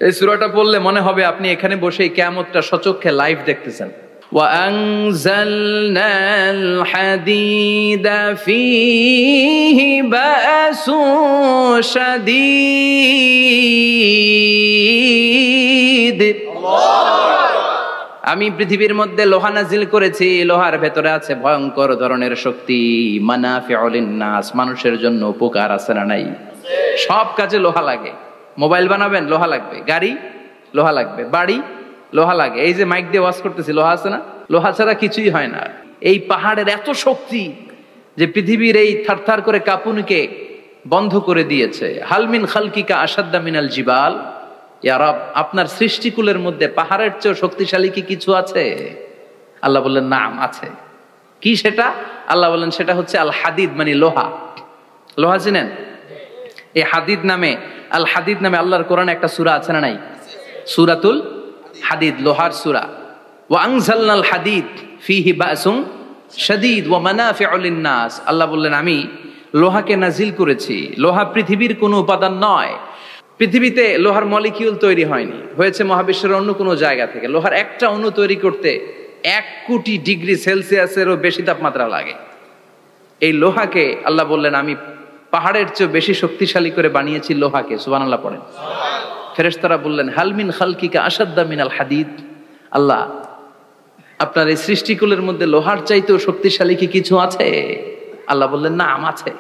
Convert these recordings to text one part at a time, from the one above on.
এই সূরাটা পড়লে মনে হবে আপনি এখানে বসেই কিয়ামতটা সচক্ষে লাইভ দেখতেছেন। وأنزلنا الحديد فيه بأس شديد আমি পৃথিবীর মধ্যে লোহা নাজিল করেছি, লোহার ভেতরে আছে ভয়ঙ্কর ধরনের শক্তি। মানাফিউল লিন্নাস, মানুষের জন্য উপকার আছে না নাই? সব কাজে লোহা লাগে। মোবাইল বানাবেন, লোহা লাগবে। গাড়ি, লোহা লাগবে। বাড়ি, লোহা লাগে। এই যে মাইক দিয়ে ওয়াজ করতেছি, লোহা আছে না? লোহা ছাড়া কিছুই হয় না। এই পাহাড়ের এত শক্তি যে পৃথিবীর এই থারথার করে কাঁপুনিকে বন্ধ করে দিয়েছে। হালমিন খালকিকা আসাদ্দা মিনাল জিবাল, ইয়া রব, আপনার সৃষ্টিকুলের মধ্যে পাহাড়ের চেয়ে শক্তিশালী কি কিছু আছে? আল্লাহ বললেন নাম আছে। কি সেটা? আল্লাহ বললেন সেটা হচ্ছে আল হাদিদ, মানে লোহা। লোহা চিনেন? এই হাদিদ নামে, আল হাদিদ নামে আল্লাহর কোরআনে একটা সূরা আছে না নাই? সূরাতুল হাদিদ, লোহার সূরা। ওয়া আনজালনাল হাদিদ ফীহি বাসুন শাদীদ ওয়া মানাফিউল লিন্নাস। আল্লাহ বললেন আমি লোহাকে নাজিল করেছি। লোহা পৃথিবীর কোনো উপাদান নয়। পৃথিবীতে লোহার মলিকিউল তৈরি হয়নি, হয়েছে মহাবিশ্বের অন্য কোনো জায়গা থেকে। লোহার একটা অণু তৈরি করতে 1 কোটি ডিগ্রি সেলসিয়াসেরও বেশি তাপমাত্রা লাগে। এই লোহাকে আল্লাহ বললেন আমি পাহাড়ের চেয়ে বেশি শক্তিশালী করে বানিয়েছি লোহাকে। সুবহানাল্লাহ পড়েন। ফেরেশতারা বললেন হালমিন খালকিকা আসাদ্দা মিনাল হাদিদ। আল্লাহ, আপনার এই সৃষ্টিকুলের মধ্যে লোহার চাইতেও শক্তিশালী কি কিছু আছে? আল্লাহ বললেন নাম আছে।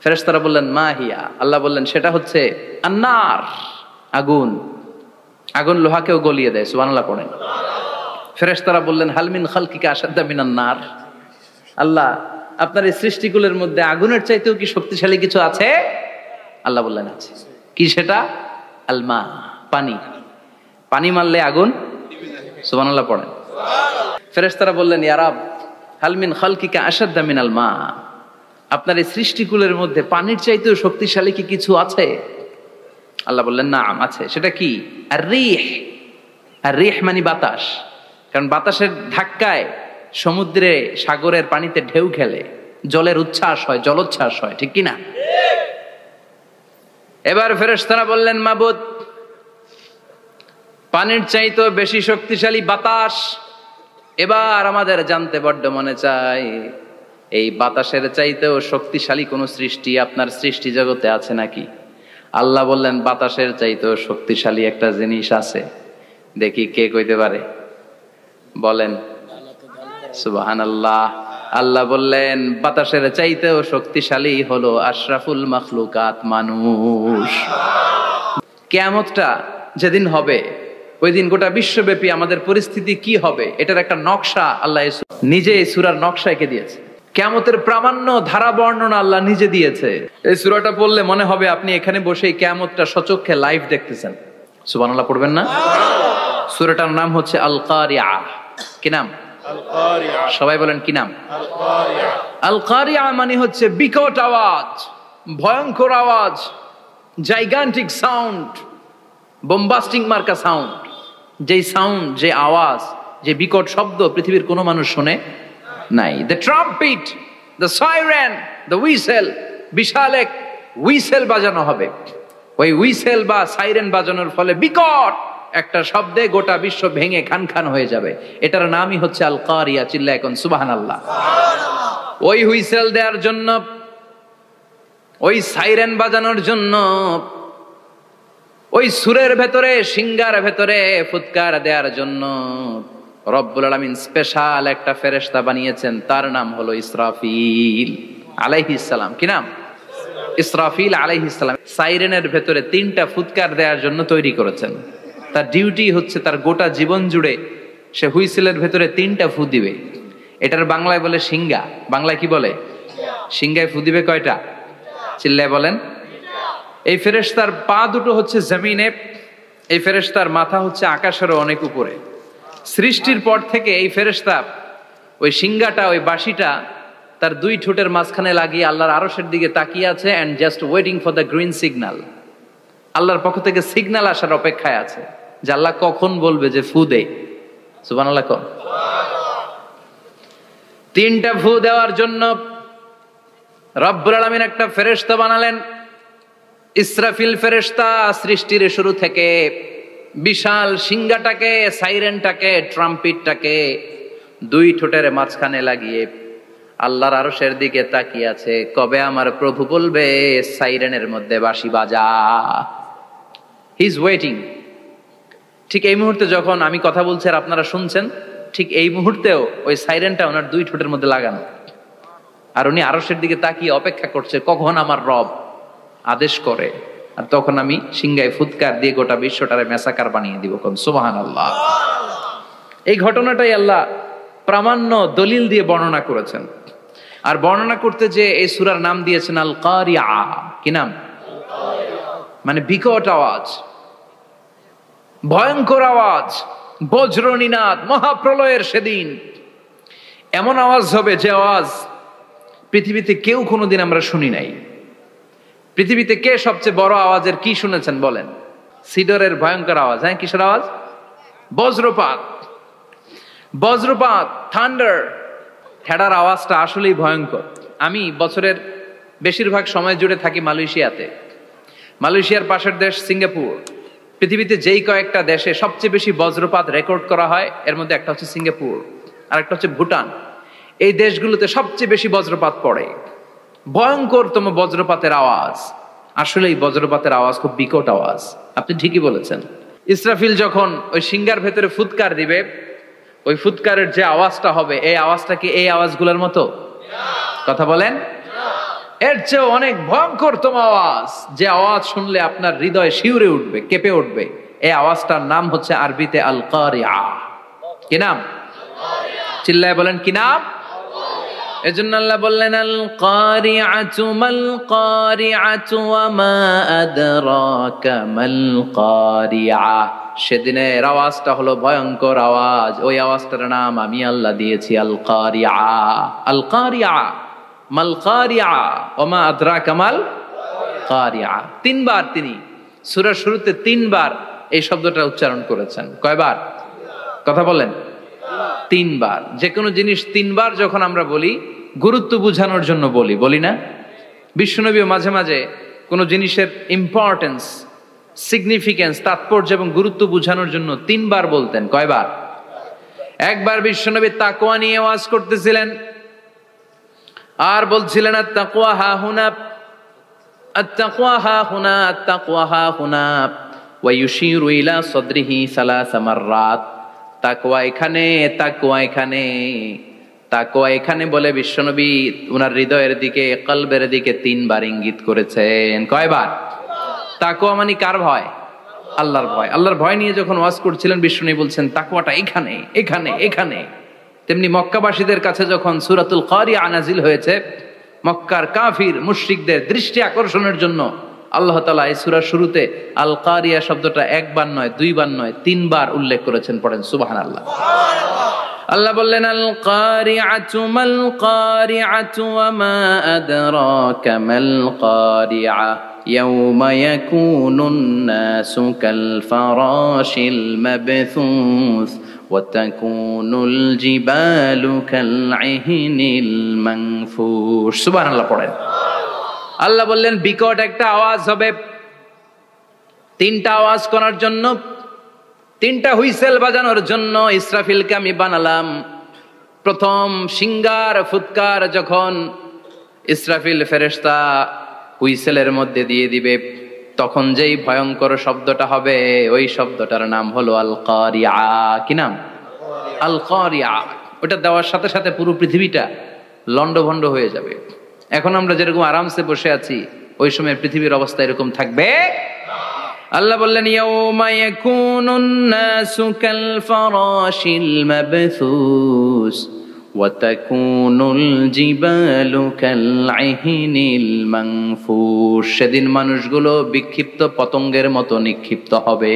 ফেরেশতারা বললেন মা হিয়া। আল্লাহ বললেন সেটা হচ্ছে আন্নার, আগুন। আগুন লোহাকেও গলিয়ে দেয়। সুবহানাল্লাহ পড়েন। ফেরেশতারা বললেন হালমিন খালকিকা আসাদ্দা মিনান নার। আল্লাহ, আপনার এই সৃষ্টিকুলের মধ্যে আগুনের চাইতেও কি শক্তিশালী কিছু আছে? আল্লাহ বললেন আছে। কি সেটা? আলমা, পানি। পানি মারলে আগুন। সুবহানাল্লাহ পড়েন। ফেরেশতারা বললেন ইয়া রব, হালমিন খালকিকা আসাদ্দা মিনাল মা, আপনার এই সৃষ্টিকুলের মধ্যে পানির চাইতেও শক্তিশালী কি কিছু আছে? আল্লাহ বললেন নাম আছে। সেটা কি? আর রিহ। আর রিহ মানে বাতাস। কারণ বাতাসের ধাক্কায় সমুদ্রে, সাগরের পানিতে ঢেউ খেলে, জলের উচ্ছ্বাস হয়, জলোচ্ছ্বাস হয়, ঠিক কিনা? এবার ফেরেশতারা বললেন মাবুদ, পানির চাইতেও বেশি শক্তিশালী বাতাস। এবার আমাদের জানতে বড্ড মনে চায়, এই বাতাসের চাইতেও শক্তিশালী কোন সৃষ্টি আপনার সৃষ্টি জগতে আছে নাকি? আল্লাহ বললেন বাতাসের চাইতেও শক্তিশালী একটা জিনিস আছে। দেখি কে কইতে পারে, বলেন। সুবহানাল্লাহ। আল্লাহ বললেন বাতাসের চাইতেও শক্তিশালী হলো আশরাফুল মাখলুকাত, মানুষ। কিয়ামতটা যেদিন হবে, ওই দিন গোটা বিশ্বব্যাপী আমাদের পরিস্থিতি কি হবে এটার একটা নকশা আল্লাহ নিজে এই সূরার নকশা এঁকে দিয়েছে। কিয়ামতের প্রামাণ্য ধারা বর্ণনা আল্লাহ নিজে দিয়েছে। এই সূরাটা পড়লে মনে হবে আপনি এখানে বসেই কিয়ামতটা সচক্ষে লাইভ দেখতেছেন। সুবহানাল্লাহ পড়বেন না? সূরাটার নাম হচ্ছে আল কারিয়া। কি নাম? আল কারিয়া। সবাই বলেন কি নাম? আল কারিয়া। আল কারিয়া মানে হচ্ছে বিকট আওয়াজ, ভয়ঙ্কর আওয়াজ, জাইগান্টিক সাউন্ড, বোম্বাস্টিং মার্কা সাউন্ড। যেই সাউন্ড, যে আওয়াজ, যে বিকট শব্দ পৃথিবীর কোনো মানুষ শুনে নাই। The trumpet, the siren, the whistle, বিশাল এক হুইসেল বাজানো হবে। ওই হুইসেল বা সাইরেন বাজানোর ফলে বিকট একটা শব্দে গোটা বিশ্ব ভেঙে খান খান হয়ে যাবে। এটার নামই হচ্ছে আল কারিয়া। চিল্লায় এখন সুবহানাল্লাহ। ওই হুইসেল দেওয়ার জন্য, ওই সাইরেন বাজানোর জন্য, ওই সুরের ভেতরে, সিঙ্গার ভেতরে ফুৎকার দেওয়ার জন্য রব্বুল আলামিন স্পেশাল একটা ফেরেশতা বানিয়েছেন। তার নাম হলো ইসরাফিল আলাইহিস সালাম। কি নাম? ইসরাফিল আলাইহিস সালাম। সাইরেনের ভেতরে 3টা ফুৎকার দেওয়ার জন্য তৈরি করেছেন। তার ডিউটি হচ্ছে তার গোটা জীবন জুড়ে সে হুইসেলের ভেতরে 3টা ফু দিবে। এটার বাংলায় বলে সিঙ্গা। বাংলায় কি বলে? সিঙ্গায় ফু দিবে কয়টা? চিল্লায় বলেন। এই ফেরেশতার পা দুটো হচ্ছে জমিনে, এই ফেরেশতার মাথা হচ্ছে আকাশেরও অনেক উপরে। সৃষ্টির পর থেকে এই ফেরেশতা ওই সিঙ্গাটা, ওই বাঁশিটা তার 2 ঠোঁটের মাঝখানে লাগিয়ে আল্লাহর আরশের দিকে তাকিয়ে আছে, and just waiting for the green signal. আল্লাহর পক্ষ থেকে সিগন্যাল আসার অপেক্ষায় আছে যে আল্লাহ কখন বলবে যে ফু দে। সুবহানাল্লাহ। 3টা ফু দেওয়ার জন্য রব্বুল আলামিন একটা ফেরেশতা বানালেন। ইসরাফিল ফেরেশতা সৃষ্টির শুরু থেকে বিশাল সিংহাটাকে, সাইরেনটাকে, ট্রাম্পিটটাকে দুই ঠোঁটের মাঝখানে লাগিয়ে আল্লাহর আরশের দিকে তাকিয়ে আছে, কবে আমার প্রভু বলবে সাইরেনের মধ্যে বাঁশি বাজা। He is waiting. ঠিক এই মুহূর্তে যখন আমি কথা বলছি আর আপনারা শুনছেন, ঠিক এই মুহূর্তেও ওই সাইরেনটা ওনার দুই ঠোঁটের মধ্যে লাগানো, আর উনি আরশের দিকে তাকিয়ে অপেক্ষা করছে কখন আমার রব আদেশ করে, আর তখন আমি সিংহায় ফুৎকার দিয়ে গোটা বিশ্বটারে মেসাকার বানিয়ে দিব। কোন সুবহানাল্লাহ। এই ঘটনাটাই আল্লাহ প্রামাণ্য দলিল দিয়ে বর্ণনা করেছেন। আর বর্ণনা করতে যে এই সূরার নাম দিয়েছেন আল কারিয়া। কি নাম? মানে বিকট আওয়াজ, ভয়ঙ্কর আওয়াজ, বজ্রনিনাদ, মহাপ্রলয়ের সেদিন এমন আওয়াজ হবে যে আওয়াজ পৃথিবীতে কেউ কোনোদিন আমরা শুনি নাই। পৃথিবীতে কে সবচেয়ে বড় আওয়াজের কি শুনেছেন বলেন? সিডরের ভয়ঙ্কর আওয়াজ। হ্যাঁ, কিসের আওয়াজ? বজ্রপাত। বজ্রপাত, থান্ডার। ঠেডার আওয়াজটা আসলেই ভয়ঙ্কর। আমি বছরের বেশিরভাগ সময় জুড়ে থাকি মালয়েশিয়াতে। মালয়েশিয়ার পাশের দেশ সিঙ্গাপুর। পৃথিবীতে যেই কয়েকটা দেশে সবচেয়ে বেশি বজ্রপাত রেকর্ড করা হয় এর মধ্যে একটা হচ্ছে সিঙ্গাপুর, আর একটা হচ্ছে ভুটান। এই দেশগুলোতে সবচেয়ে বেশি বজ্রপাত পড়ে। ভয়ঙ্করতম বজ্রপাতের আওয়াজ। আসলে এই বজ্রপাতের আওয়াজ খুব বিকট আওয়াজ। আপনি ঠিকই বলেছেন। ইসরাফিল যখন ওই সিংহার ভেতরে ফুৎকার দিবে, ওই ফুৎকারের যে আওয়াজটা হবে, এই আওয়াজটা কি এই আওয়াজগুলোর মতো? কথা বলেন। এর চেয়ে অনেক ভয়ঙ্করতম আওয়াজ, যে আওয়াজ শুনলে আপনার হৃদয় শিউরে উঠবে, কেঁপে উঠবে। এই আওয়াজটার নাম হচ্ছে আরবিতে আল কারিয়া। কি নাম? চিল্লায় বলেন, কি নাম? এজন্য আল্লাহ বললেন আল কারিআতু মাল কারিআতু ওয়া মা আদরাকা মাল কারিআ। সেদিনের আওয়াজটা হলো ভয়ঙ্কর আওয়াজ। ওই আওয়াজটার নাম আমি আল্লাহ দিয়েছি আল কারিআ। আল কারিআ মাল কারিআ ওয়া মা আদরাকা মাল কারিআ। তিনবার তিনি সূরার শুরুতে তিনবার এই শব্দটা উচ্চারণ করেছেন। কয়বার? কথা বলেন। তিনবার। যে কোনো জিনিস তিনবার যখন আমরা বলি, গুরুত্ব বোঝানোর জন্য বলি না? বিশ্বনবী মাঝে মাঝে কোনো জিনিসের ইম্পর্টেন্স, সিগনিফিকেন্স, তাৎপর্য এবং গুরুত্ব বোঝানোর জন্য তিনবার বলতেন। কয়বার? একবার বিশ্বনবী তাকওয়া নিয়ে ওয়াজ করতেছিলেন আর বলছিলেন আত-তাকওয়া হা হুনা, আত-তাকওয়া হা হুনা, আত-তাকওয়া হা হুনা, ওয়া ইউশিরু ইলা সাদরিহি সালাসা মাররাত। তাকওয়া এখানে, তাকওয়া এখানে, তাকওয়া এখানে বলে বিশ্বনবী উনার হৃদয়ের দিকে, কলবের দিকে তিনবার ইঙ্গিত করেছেন। কয়বার? তাকওয়া মানে কার ভয়? আল্লাহর ভয়। আল্লাহর ভয় নিয়ে যখন ওয়াজ করছিলেন বিশ্বনবী বলছেন তাকওয়াটা এখানে, এখানে, এখানে। তেমনি মক্কাবাসীদের কাছে যখন সূরাতুল কারিয়া নাজিল হয়েছে, মক্কার কাফির মুশরিকদের দৃষ্টি আকর্ষণের জন্য আল্লাহ তাআলা এই সূরার শুরুতে আল কারিয়া শব্দটা একবার নয়, দুইবার নয়, তিনবার উল্লেখ করেছেন। পড়েন সুবহানাল্লাহ। আল্লাহ বললেন আল কারিআতু মাল কারিআতু ওয়া মা আদরাকা মাল কারিআ ইয়াউমা ইয়াকুনুন নাসু কাল ফারাশিল মাবথুস ওয়া তাকুনুল জিবালু কাল ইহনিল মানফুশ। সুবহানাল্লাহ পড়েন। আল্লাহ বললেন বিকট একটা আওয়াজ হবে। তিনটা আওয়াজ করার জন্য, তিনটা হুইসেল বাজানোর জন্য ইসরাফিলকে আমি বানালাম। প্রথম সিংহার ফুৎকার যখন ইসরাফিল ফেরেশতা হুইসেলের মধ্যে দিয়ে দিবে, তখন যেই ভয়ঙ্কর শব্দটা হবে, ওই শব্দটার নাম হলো আল কারিয়া। কি নাম? আল কারিয়া। ওটা দেওয়ার সাথে সাথে পুরো পৃথিবীটা লন্ডভন্ড হয়ে যাবে। এখন আমরা যেরকম আরামসে বসে আছি, ওই সময় পৃথিবীর অবস্থা এরকম থাকবে। আল্লাহ বললেন ইয়াউমা ইয়াকুনুন নাসু কাল ফারাশিল মাবথুস ওয়া তাকুনুল জিবালু কাল ইহনিল মানফুশ। সেদিন মানুষগুলো বিক্ষিপ্ত পতঙ্গের মতো নিক্ষিপ্ত হবে।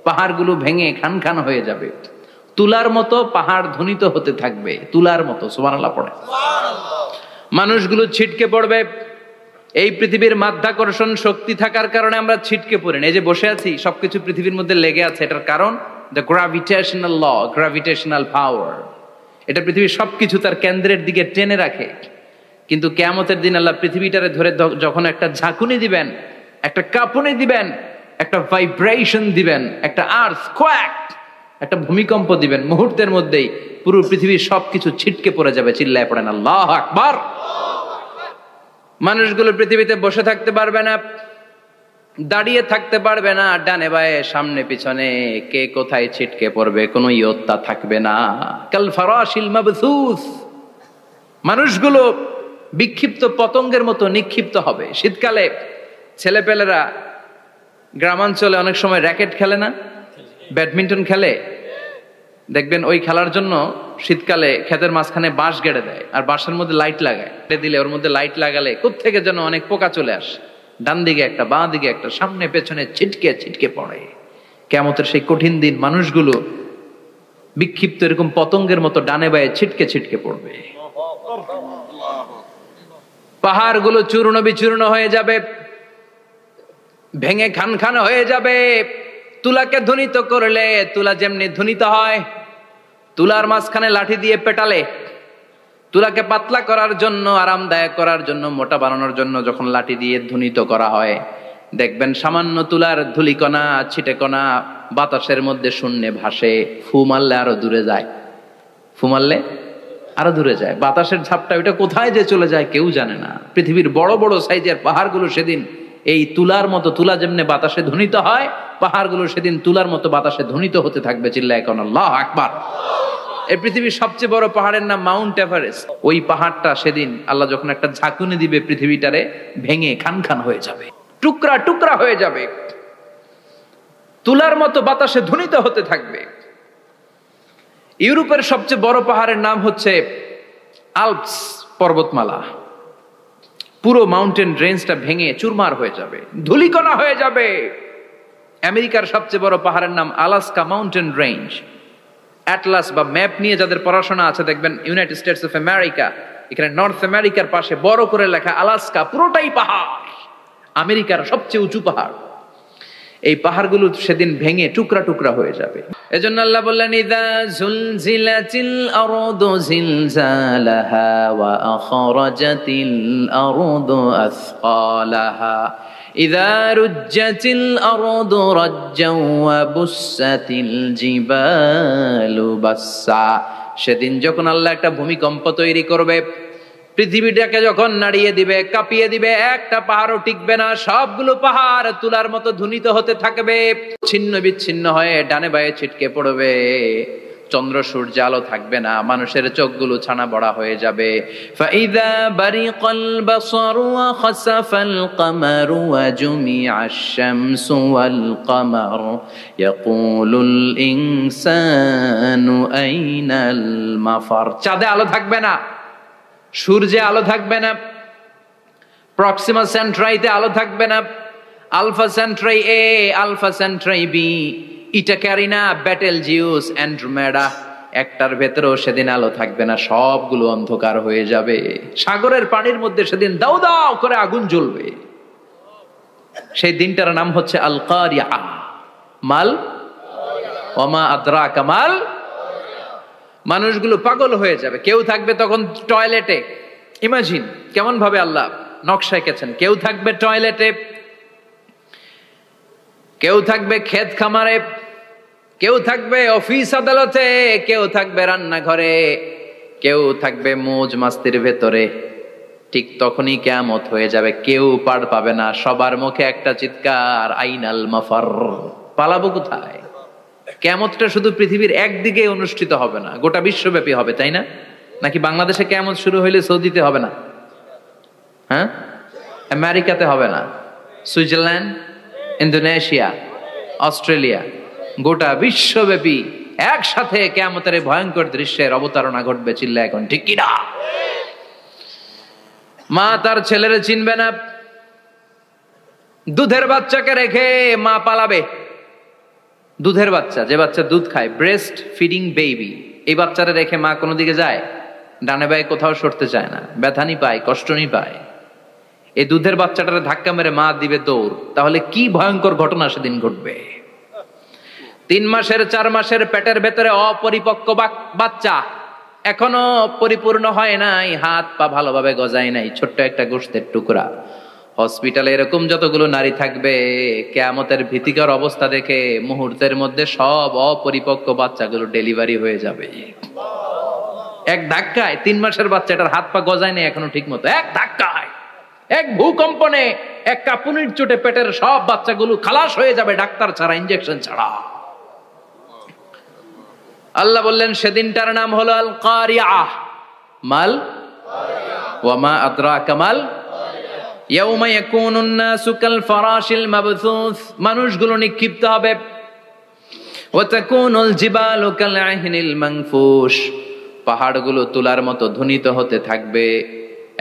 পাহাড়গুলো ভেঙে খান খান হয়ে যাবে। তুলার মতো পাহাড় ধ্বনিত হতে থাকবে, তুলার মতো। সুবহানাল্লাহ পড়ে। মানুষগুলো ছিটকে পড়বে। এই পৃথিবীর মাধ্যাকর্ষণ শক্তি থাকার কারণে আমরা ছিটকে পড়ি না। এই যে বসে আছি, সবকিছু পৃথিবীর মধ্যে লেগে আছে। এটার কারণ দ্য গ্র্যাভিটেশনাল ল, গ্র্যাভিটেশনাল পাওয়ার। এটা পৃথিবীর সবকিছু তার কেন্দ্রের দিকে টেনে রাখে। কিন্তু কিয়ামতের দিন আল্লাহ পৃথিবীটারে ধরে যখন একটা ঝাঁকুনি দিবেন, একটা কাঁপুনি দিবেন, একটা ভাইব্রেশন দিবেন, একটা আর্থকোয়াক, একটা ভূমিকম্প দিবেন, মুহূর্তের মধ্যেই পুরো পৃথিবীর সবকিছু ছিটকে পড়ে যাবে। চিল্লায় পড়েন আল্লাহু আকবার। মানুষগুলো পৃথিবীতে বসে থাকতে পারবে না, দাঁড়িয়ে থাকতে পারবে না, ডানে বায়ে সামনে পিছনে কে কোথায় ছিটকে পড়বে কোনো ইয়ত্তা থাকবে না। কাল ফারাশিল মাবথুস, মানুষগুলো বিক্ষিপ্ত পতঙ্গের মতো নিক্ষিপ্ত হবে। শীতকালে ছেলেপেলেরা গ্রামাঞ্চলে অনেক সময় র্যাকেট খেলে না, ব্যাডমিন্টন খেলে, দেখবেন ওই খেলার জন্য শীতকালে ক্ষেতের মাঝখানে বাঁশ গেড়ে দেয় আর বাঁশের মধ্যে লাইট লাগায়, দিলে ওর মধ্যে লাইট লাগালে কোত্থেকে যেন অনেক পোকা চলে আসে, ডান দিকে একটা বাঁ দিকে একটা, সামনে পেছনে ছিটকে ছিটকে পড়ে। কিয়ামতের সেই কঠিন দিন মানুষগুলো বিক্ষিপ্ত এরকম পতঙ্গের মতো ডানে বায়ে ছিটকে ছিটকে পড়বে। পাহাড়গুলো চূর্ণ বিচূর্ণ হয়ে যাবে, ভেঙে খান খান হয়ে যাবে। তুলাকে ধ্বনিত করলে তুলা যেমনি ধ্বনিত হয়, তুলার মাঝখানে লাঠি দিয়ে পেটালে, তুলাকে পাতলা করার জন্য, আরামদায়ক করার জন্য, মোটা বানানোর জন্য যখন লাঠি দিয়ে ধ্বনিত করা হয়, দেখবেন সামান্য তুলার ধুলিকণা ছিটেকণা বাতাসের মধ্যে শূন্যে ভাসে, ফু মারলে আরো দূরে যায়, ফু মারলে আরো দূরে যায়। বাতাসের ঝাপটা ওইটা কোথায় যে চলে যায় কেউ জানে না। পৃথিবীর বড় বড় সাইজের পাহাড়গুলো সেদিন এই তুলার মতো, তুলা যেমনি বাতাসে ধ্বনিত হয়, পাহাড়গুলো সেদিন তুলার মতো বাতাসে ধ্বনিত হতে থাকবে। চিল্লায় এখন আল্লাহু আকবার। এই পৃথিবীর সবচেয়ে বড় পাহাড়ের নাম মাউন্ট এভারেস্ট। ওই পাহাড়টা সেদিন আল্লাহ যখন একটা ঝাঁকুনি দিবে, পৃথিবীটারে ভেঙে খান খান হয়ে যাবে, টুকরা টুকরা হয়ে যাবে, তুলার মতো বাতাসে ধ্বনিত হতে থাকবে। ইউরোপের সবচেয়ে বড় পাহাড়ের নাম হচ্ছে আল্পস পর্বতমালা। পুরো মাউন্টেন রেঞ্জটা ভেঙে চুরমার হয়ে যাবে, ধূলিকণা হয়ে যাবে। আমেরিকার সবচেয়ে বড় পাহাড়ের নাম আলাস্কা মাউন্টেন রেঞ্জ। অ্যাটলাস বা ম্যাপ নিয়ে যাদের পড়াশোনা আছে দেখবেন ইউনাইটেড স্টেটস অফ আমেরিকা, এখানে নর্থ আমেরিকার পাশে বড় করে লেখা আলাস্কা, পুরোটাই পাহাড়, আমেরিকার সবচেয়ে উঁচু পাহাড়। এই পাহাড়গুলো সেদিন ভেঙে টুকরা টুকরা হয়ে যাবে। এজন্য আল্লাহ বললেন, ইযা জুলজিলাতিল আরদু জিলজালাহা ওয়া আখরাজাতিল আরদু আসকালাহা ইযা রুজ্জাতিল আরদু রাজ্জাও ওয়া বুসাতিল জিবালু বাসসা। সেদিন যখন আল্লাহ একটা ভূমিকম্প তৈরি করবে, পৃথিবীটাকে যখন নাড়িয়ে দিবে, কাঁপিয়ে দিবে, একটা পাহাড়ও টিকবে না, সবগুলো পাহাড় তুলার মতো ধ্বনিত হতে থাকবে, ছিন্ন বিচ্ছিন্ন হয়ে ডানে বায়ে ছিটকে পড়বে। চন্দ্র সূর্য আলো থাকবে না, মানুষের চোখগুলো ছানা বড়া হয়ে যাবে। ফাইদা বারিকাল বাসারু ওয়া খাসাফাল কামারু ওয়া জুমিআশ শামসু ওয়াল কামার ইয়াকুলুল ইনসানু আইনাল মাফার। চাঁদে আলো থাকবে না, সূর্যে আলো থাকবে না, প্রক্সিমা সেন্ট্রাইতে আলো থাকবে না, আলফা সেন্ট্রাই এ, আলফা সেন্ট্রাই বি, ইটা ক্যারিনা, ব্যাটেল জিউস, অ্যান্ড্রোমেডা, একটার ভেতরেও সেদিন আলো থাকবে না, সবগুলো অন্ধকার হয়ে যাবে। সাগরের পানির মধ্যে সেদিন দাউ দাউ করে আগুন জ্বলবে। সেই দিনটার নাম হচ্ছে আল কারিয়া। মাল ওমা আদরাকা মাল। মানুষগুলো পাগল হয়ে যাবে। কেউ থাকবে তখন টয়লেটে, ইমাজিন কেমন ভাবে আল্লাহ নকশা এঁকেছেন। কেউ থাকবে টয়লেটে, কেউ থাকবে ক্ষেত খামারে, কেউ থাকবে অফিস আদালতে, কেউ থাকবে রান্নাঘরে, কেউ থাকবে মৌজ মাস্তির ভেতরে। ঠিক তখনই কিয়ামত হয়ে যাবে, কেউ পার পাবে না, সবার মুখে একটা চিৎকার, আইনাল মাফার। পালাবো কোথায়? কিয়ামতটা শুধু পৃথিবীর একদিকে অনুষ্ঠিত হবে না, গোটা বিশ্বব্যাপী হবে, তাই না? নাকি বাংলাদেশে কিয়ামত শুরু হইলে সৌদিতে হবে না? হ্যাঁ, আমেরিকাতে হবে না, সুইজারল্যান্ড, ইন্দোনেশিয়া, অস্ট্রেলিয়া, গোটা বিশ্বব্যাপী একসাথে কিয়ামতের ভয়ঙ্কর দৃশ্যের অবতারণা ঘটবে। চিল্লা এখন ঠিক কিনা? মা তার ছেলেরে চিনবে না, দুধের বাচ্চাকে রেখে মা পালাবে। দুধের বাচ্চা, যে বাচ্চা দুধ খায়, ব্রেস্ট ফিডিং বেবি, এই বাচ্চারা রেখে মা কোনো দিকে যায়? ডানে বায়ে কোথাও সরতে চায় না, ব্যথানি পায়, কষ্টনি পায়। এই দুধের বাচ্চাটারে ধাক্কা মেরে মা দিবে দৌড়। তাহলে কি ভয়ঙ্কর ঘটনা সেদিন ঘটবে। 3 মাসের 4 মাসের পেটের ভেতরে অপরিপক্ক বাচ্চা, এখনো পরিপূর্ণ হয় নাই, হাত পা ভালোভাবে গজায় নাই, ছোট্ট একটা গোশতের টুকরা। হসপিটালে এরকম যতগুলো নারী থাকবে, কিয়ামতের ভীতিকর অবস্থা দেখে মুহূর্তের মধ্যে সব অপরিপক্ক বাচ্চাগুলো ডেলিভারি হয়ে যাবে। এক ধাক্কায় 3 মাসের বাচ্চাটার হাত পা গজায় নেই এখনো ঠিক মতো, এক ধাক্কায়, এক ভূকম্পনে, এক কাঁপুনির চোটে পেটের সব বাচ্চাগুলো খালাস হয়ে যাবে ডাক্তার ছাড়া, ইনজেকশন ছাড়া। আল্লাহ বললেন সেদিনটার নাম হলো আল কারিআহ। মাল ওয়া মা আদরাকা মাল ইয়াউমা ইয়াকুনুন নাসু কাল ফারাশিল মাবথুস, মানুষগুলো নিক্ষিপ্ত হবে। ওয়া তাকুনুল জিবালু কাল আহিনিল মানফুশ, পাহাড়গুলো তুলার মতো ধ্বনিত হতে থাকবে।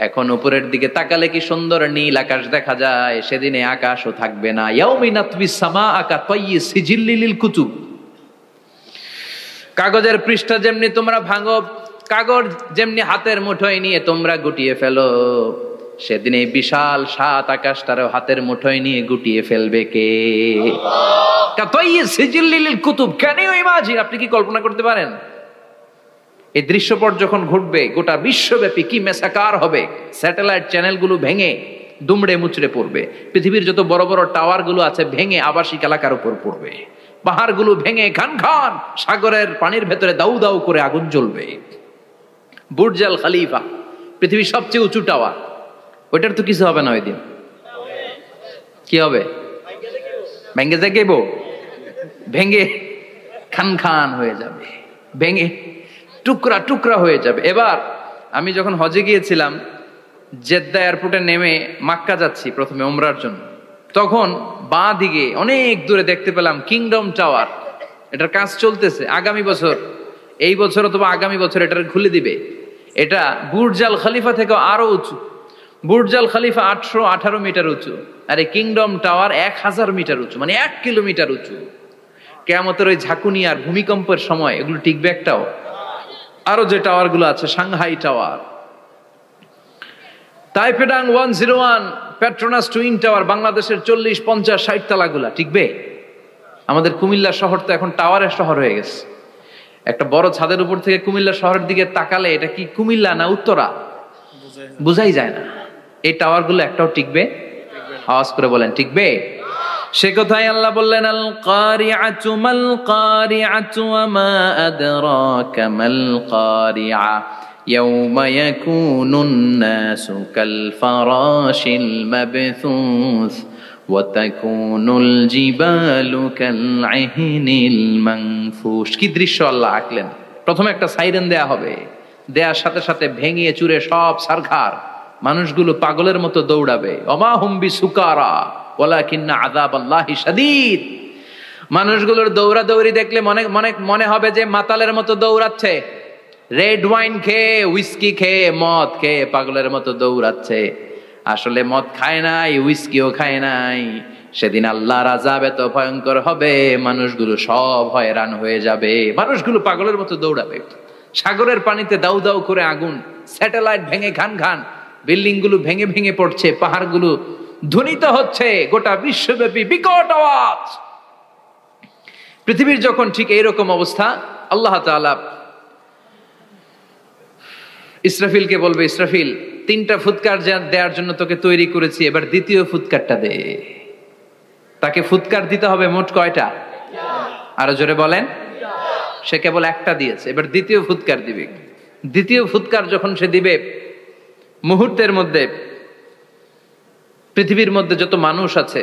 এখন উপরের দিকে তাকালে কি সুন্দর নীল আকাশ দেখা যায়, সেদিনে আকাশও থাকবে না। ইয়াউমিন নাতবিস সামাআ কাতায়্যি সিজিল্লিল লিল কুতুব, কাগজের পৃষ্ঠা যেমনি তোমরা ভাঙো, কাগজ যেমনি হাতের মুঠোয় নিয়ে তোমরা গুটিয়ে ফেলো, সেদিন এই বিশাল 7 আকাশটারও হাতের মুঠোয় নিয়ে গুটিয়ে ফেলবে কে? কাতায়্যি সিজিল্লিল লিল কুতুব। Can you imagine? আপনি কি কল্পনা করতে পারেন এই দৃশ্যপট যখন ঘটবে গোটা বিশ্বব্যাপী কি মেসাকার হবে? স্যাটেলাইট চ্যানেলগুলো ভেঙে দুমড়ে মুচড়ে পড়বে, পৃথিবীর যত বড় বড় টাওয়ারগুলো আছে ভেঙে আবাসিক এলাকার উপর পড়বে, পাহাড়গুলো ভেঙে খান খান সাগরের পানির ভেতরে দাউ দাউ করে আগুন জ্বলবে। বুর্জ আল খলিফা পৃথিবীর সবচেয়ে উঁচু টাওয়ার, ওইটার তো কিছু হবে না ওই দিন। কি হবে? ভেঙে যাইব, ভেঙে খান খান হয়ে যাবে, ভেঙে টুকরা টুকরা হয়ে যাবে। এবার আমি যখন হজে গিয়েছিলাম, জেদ্দা এয়ারপোর্টে নেমে মক্কা যাচ্ছি প্রথমে উমরার জন্য, তখন বাঁ দিকে অনেক দূরে দেখতে পেলাম কিংডম টাওয়ার। এটার কাজ চলতেছে, আগামী বছর, এই বছর অথবা আগামী বছর এটার খুলে দিবে। এটা বুর্জ আল খলিফা থেকে আরো উঁচু। বুর্জ আল খলিফা 818 মিটার উঁচু, আর এই কিংডম টাওয়ার 1000 মিটার উঁচু, মানে 1 কিলোমিটার উঁচু। কিয়ামতের ওই ঝাঁকুনি আর ভূমিকম্পের সময় এগুলো টিকবে একটাও? আরো যে টাওয়ার গুলো আছে, সাংহাই টাওয়ার, তাইপেডাং 101, পেট্রোনাস টুইন টাওয়ার, বাংলাদেশের 40, 50, 60 তালাগুলা টিকবে? আমাদের কুমিল্লা শহর তো এখন টাওয়ারের শহর হয়ে গেছে। একটা বড় ছাদের উপর থেকে কুমিল্লা শহরের দিকে তাকালে এটা কি কুমিল্লা না উত্তরা বুঝাই যায় না। এই টাওয়ার গুলো একটাও টিকবে? আওয়াজ করে বলেন টিকবে? সে কথাই আল্লাহ বললেন আল কারিআতু মাল কারিআতু ওয়া মা আদরাকা মাল কারিআ ইয়াউমা ইয়াকুনুন নাসু কাল ফারাশিল মাবথুস ওয়া তাকুনুল জিবালু কাল আহিনিল মানফুশ। কি দৃশ্য আল্লাহ আঁকলেন! প্রথমে একটা সাইরেন দেয়া হবে, দেয়ার সাথে সাথে ভেঙে চুরে সব সারখার, মানুষগুলো পাগলের মতো দৌড়াবে। ওমা হুম বিসুকারা ওয়ালাকিন্না আযাবাল্লাহি শাদীদ। মানুষগুলোর দৌড়াদৌড়ি দেখলে মনে হবে যে মাতালের মতো দৌড়াচ্ছে, রেড ওয়াইন খেয়ে, হুইস্কি খেয়ে, মদ খেয়ে পাগলের মতো দৌড়াচ্ছে। আসলে মদ খায় নাই, হুইস্কিও খায় নাই। সেদিন আল্লাহর আযাব এত ভয়ঙ্কর হবে, মানুষগুলো সব হয়রান হয়ে যাবে, মানুষগুলো পাগলের মতো দৌড়াবে। সাগরের পানিতে দাউ দাউ করে আগুন, স্যাটেলাইট ভেঙে খান খান, বিল্ডিং গুলো ভেঙে ভেঙে পড়ছে, পাহাড়গুলো ধ্বনিত হচ্ছে, গোটা বিশ্বব্যাপী বিকট আওয়াজ। পৃথিবীর যখন ঠিক এইরকম অবস্থা, আল্লাহ তাআলা ইসরাফিলকে বলবে, ইসরাফিল 3টা ফুৎকার দেওয়ার জন্য তোকে তৈরি করেছি, এবার দ্বিতীয় ফুৎকারটা দে। তাকে ফুৎকার দিতে হবে মোট কয়টা? আরো জোরে বলেন। সে কেবল একটা দিয়েছে, এবার দ্বিতীয় ফুৎকার দিবে। দ্বিতীয় ফুৎকার যখন সে দিবে, মুহূর্তের মধ্যে পৃথিবীর মধ্যে যত মানুষ আছে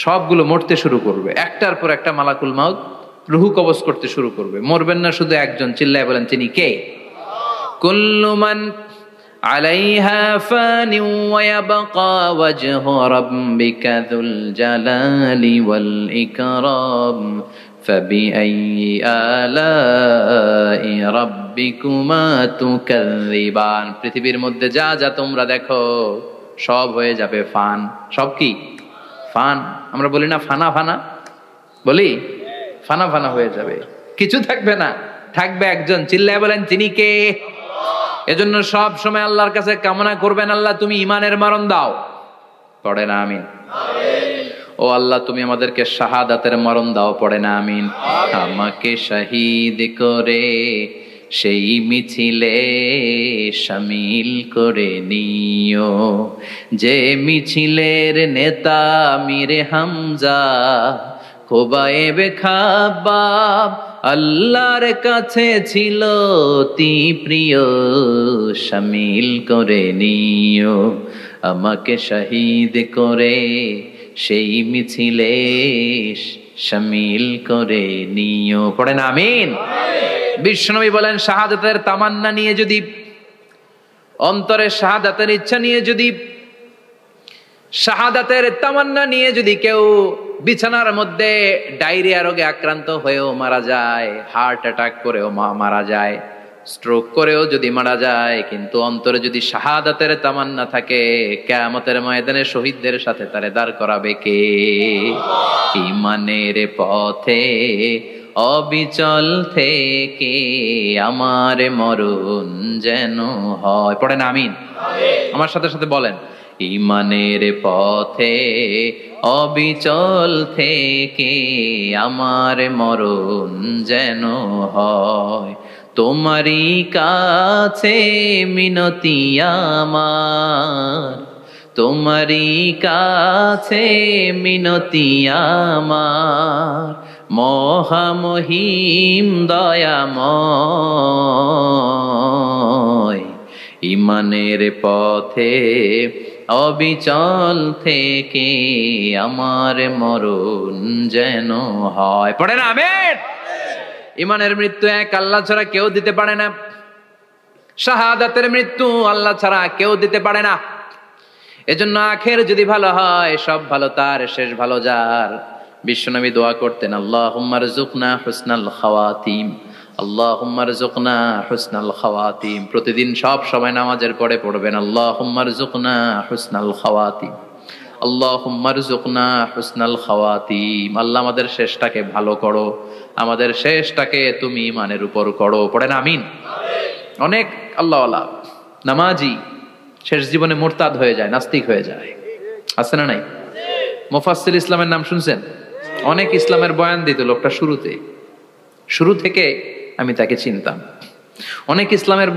সবগুলো মরতে শুরু করবে, একটার পর একটা মালাকুল মাউত রুহু কবজ করতে শুরু করবে। মরবেন না শুধু একজন, চিল্লায় বলেন তিনি কে? কুল্লু মান আলাইহা ফানি ওয়া ইয়াবকা ওয়াজহু রাব্বিকা যুল জালালি ওয়াল ইকরাম ফাবিআইয়ি আলাই রাব্বিকুমা তুকাযযিবান। পৃথিবীর মধ্যে যা যা তোমরা দেখো সব হয়ে যাবে ফান। সব কি? ফান। আমরা বলি না ফানা ফানা, বলি ফানা ফানা হয়ে যাবে, কিছু থাকবে না, থাকবে একজন, চিল্লায় বলেন তিনি কে? এজন্য সব সময় আল্লাহর কাছে কামনা করবেন, আল্লাহ তুমি ইমানের মরণ দাও। পড়ে না আমিন? ও আল্লাহ তুমি আমাদেরকে শাহাদাতের মরণ দাও। পড়ে না আমিন? আমাকে শহীদ করে সেই মিছিলে শামিল করে নিও। যে মিছিলের নেতা মীরে হামজা, খোবায়েবে খাব্বাব আল্লাহর কাছে ছিল অতি প্রিয়, শামিল করে নিও। আমাকে শহীদ করে সেই মিছিলে শামিল করে নিও। পড়েন আমিন। বিশ্বনবী বলেন, শাহাদাতের তামান্না নিয়ে যদি, অন্তরে শাহাদাতের ইচ্ছা নিয়ে যদি, শাহাদাতের তামান্না নিয়ে যদি কেউ বিছানার মধ্যে ডায়রিয়া রোগে আক্রান্ত হয়েও মারা যায়, হার্ট অ্যাটাক করেও মারা যায়, স্ট্রোক করেও যদি মারা যায়, কিন্তু অন্তরে যদি শাহাদাতের তামান্না থাকে, কিয়ামতের ময়দানে শহীদদের সাথে তারে দাঁড় করাবে কে? ঈমানের পথে অবিচল থেকে আমার মরণ যেন হয়। পড়েন আমিন। আমার সাথে সাথে বলেন, ঈমানের পথে অবিচল থেকে আমার মরণ যেন হয়। তোমারই কাছে মিনতি আমার, তোমারই কাছে মিনতি আমার, মহামহিম দয়াময়। ঈমানের পথে অবিচল থেকে আমার মরণ যেন হয়। পড়েন আমিন। ঈমানের মৃত্যু এক আল্লাহ ছাড়া কেউ দিতে পারে না, শাহাদাতের মৃত্যু আল্লাহ ছাড়া কেউ দিতে পারে না। এজন্য আখের যদি ভালো হয়, সব ভালো তার, শেষ ভালো যার। বিশ্বনবী দোয়া করতেন, আল্লাহুম্মা রযুকনা হুসনাল খাওয়াতিম, আল্লাহুম্মা রযুকনা হুসনাল খাওয়াতিম। প্রতিদিন সব সময় নামাজের পরে পড়বেন, আল্লাহুম্মা রযুকনা হুসনাল খাওয়াতিম, আল্লাহুম্মা রযুকনা হুসনাল খাওয়াতিম। আল্লাহ আমাদের শেষটাকে ভালো করো, আমাদের শেষটাকে তুমি ঈমানের উপর করো। পড়েন আমিন। অনেক আল্লাহওয়ালা নামাজি শেষ জীবনে মুরতাদ হয়ে যায়, নাস্তিক হয়ে যায়, আছে না নাই? মুফাসসির ইসলামের নাম শুনছেন? অনেক ইসলামের বয়ান দিত লোকটা শুরু থেকে আমি তাকে চিনতাম। অনেক ইসলামের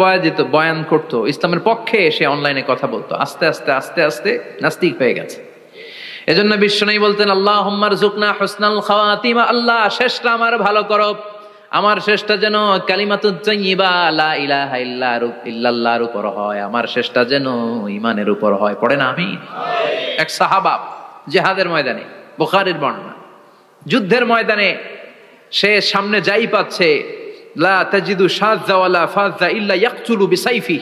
বয়ান করতো, ইসলামের পক্ষে এসে অনলাইনে কথা বলতো। আস্তে আস্তে আস্তে আস্তে নাস্তিক হয়ে গেছে। এজন্য বিশ্বনবী বলতেন, আল্লাহুম্মা রযুকনা হুসনাল খাওয়াতিম, আল্লাহ শেষটা আমার ভালো করো, আমার শেষটা যেন কালিমাতুত তাইয়্যিবা লা ইলাহা ইল্লাল্লাহর উপর হয়, আমার শেষটা যেন ঈমানের উপর হয়। পড়েন আমিন। এক সাহাবা জিহাদের ময়দানে, বুখারীর বর্ণনা, যুদ্ধের ময়দানে সে সামনে যাই পাচ্ছে, লা তাজিদু শাযা ওয়ালা ফাযা ইল্লা ইয়াকতুলু বিসাইফি,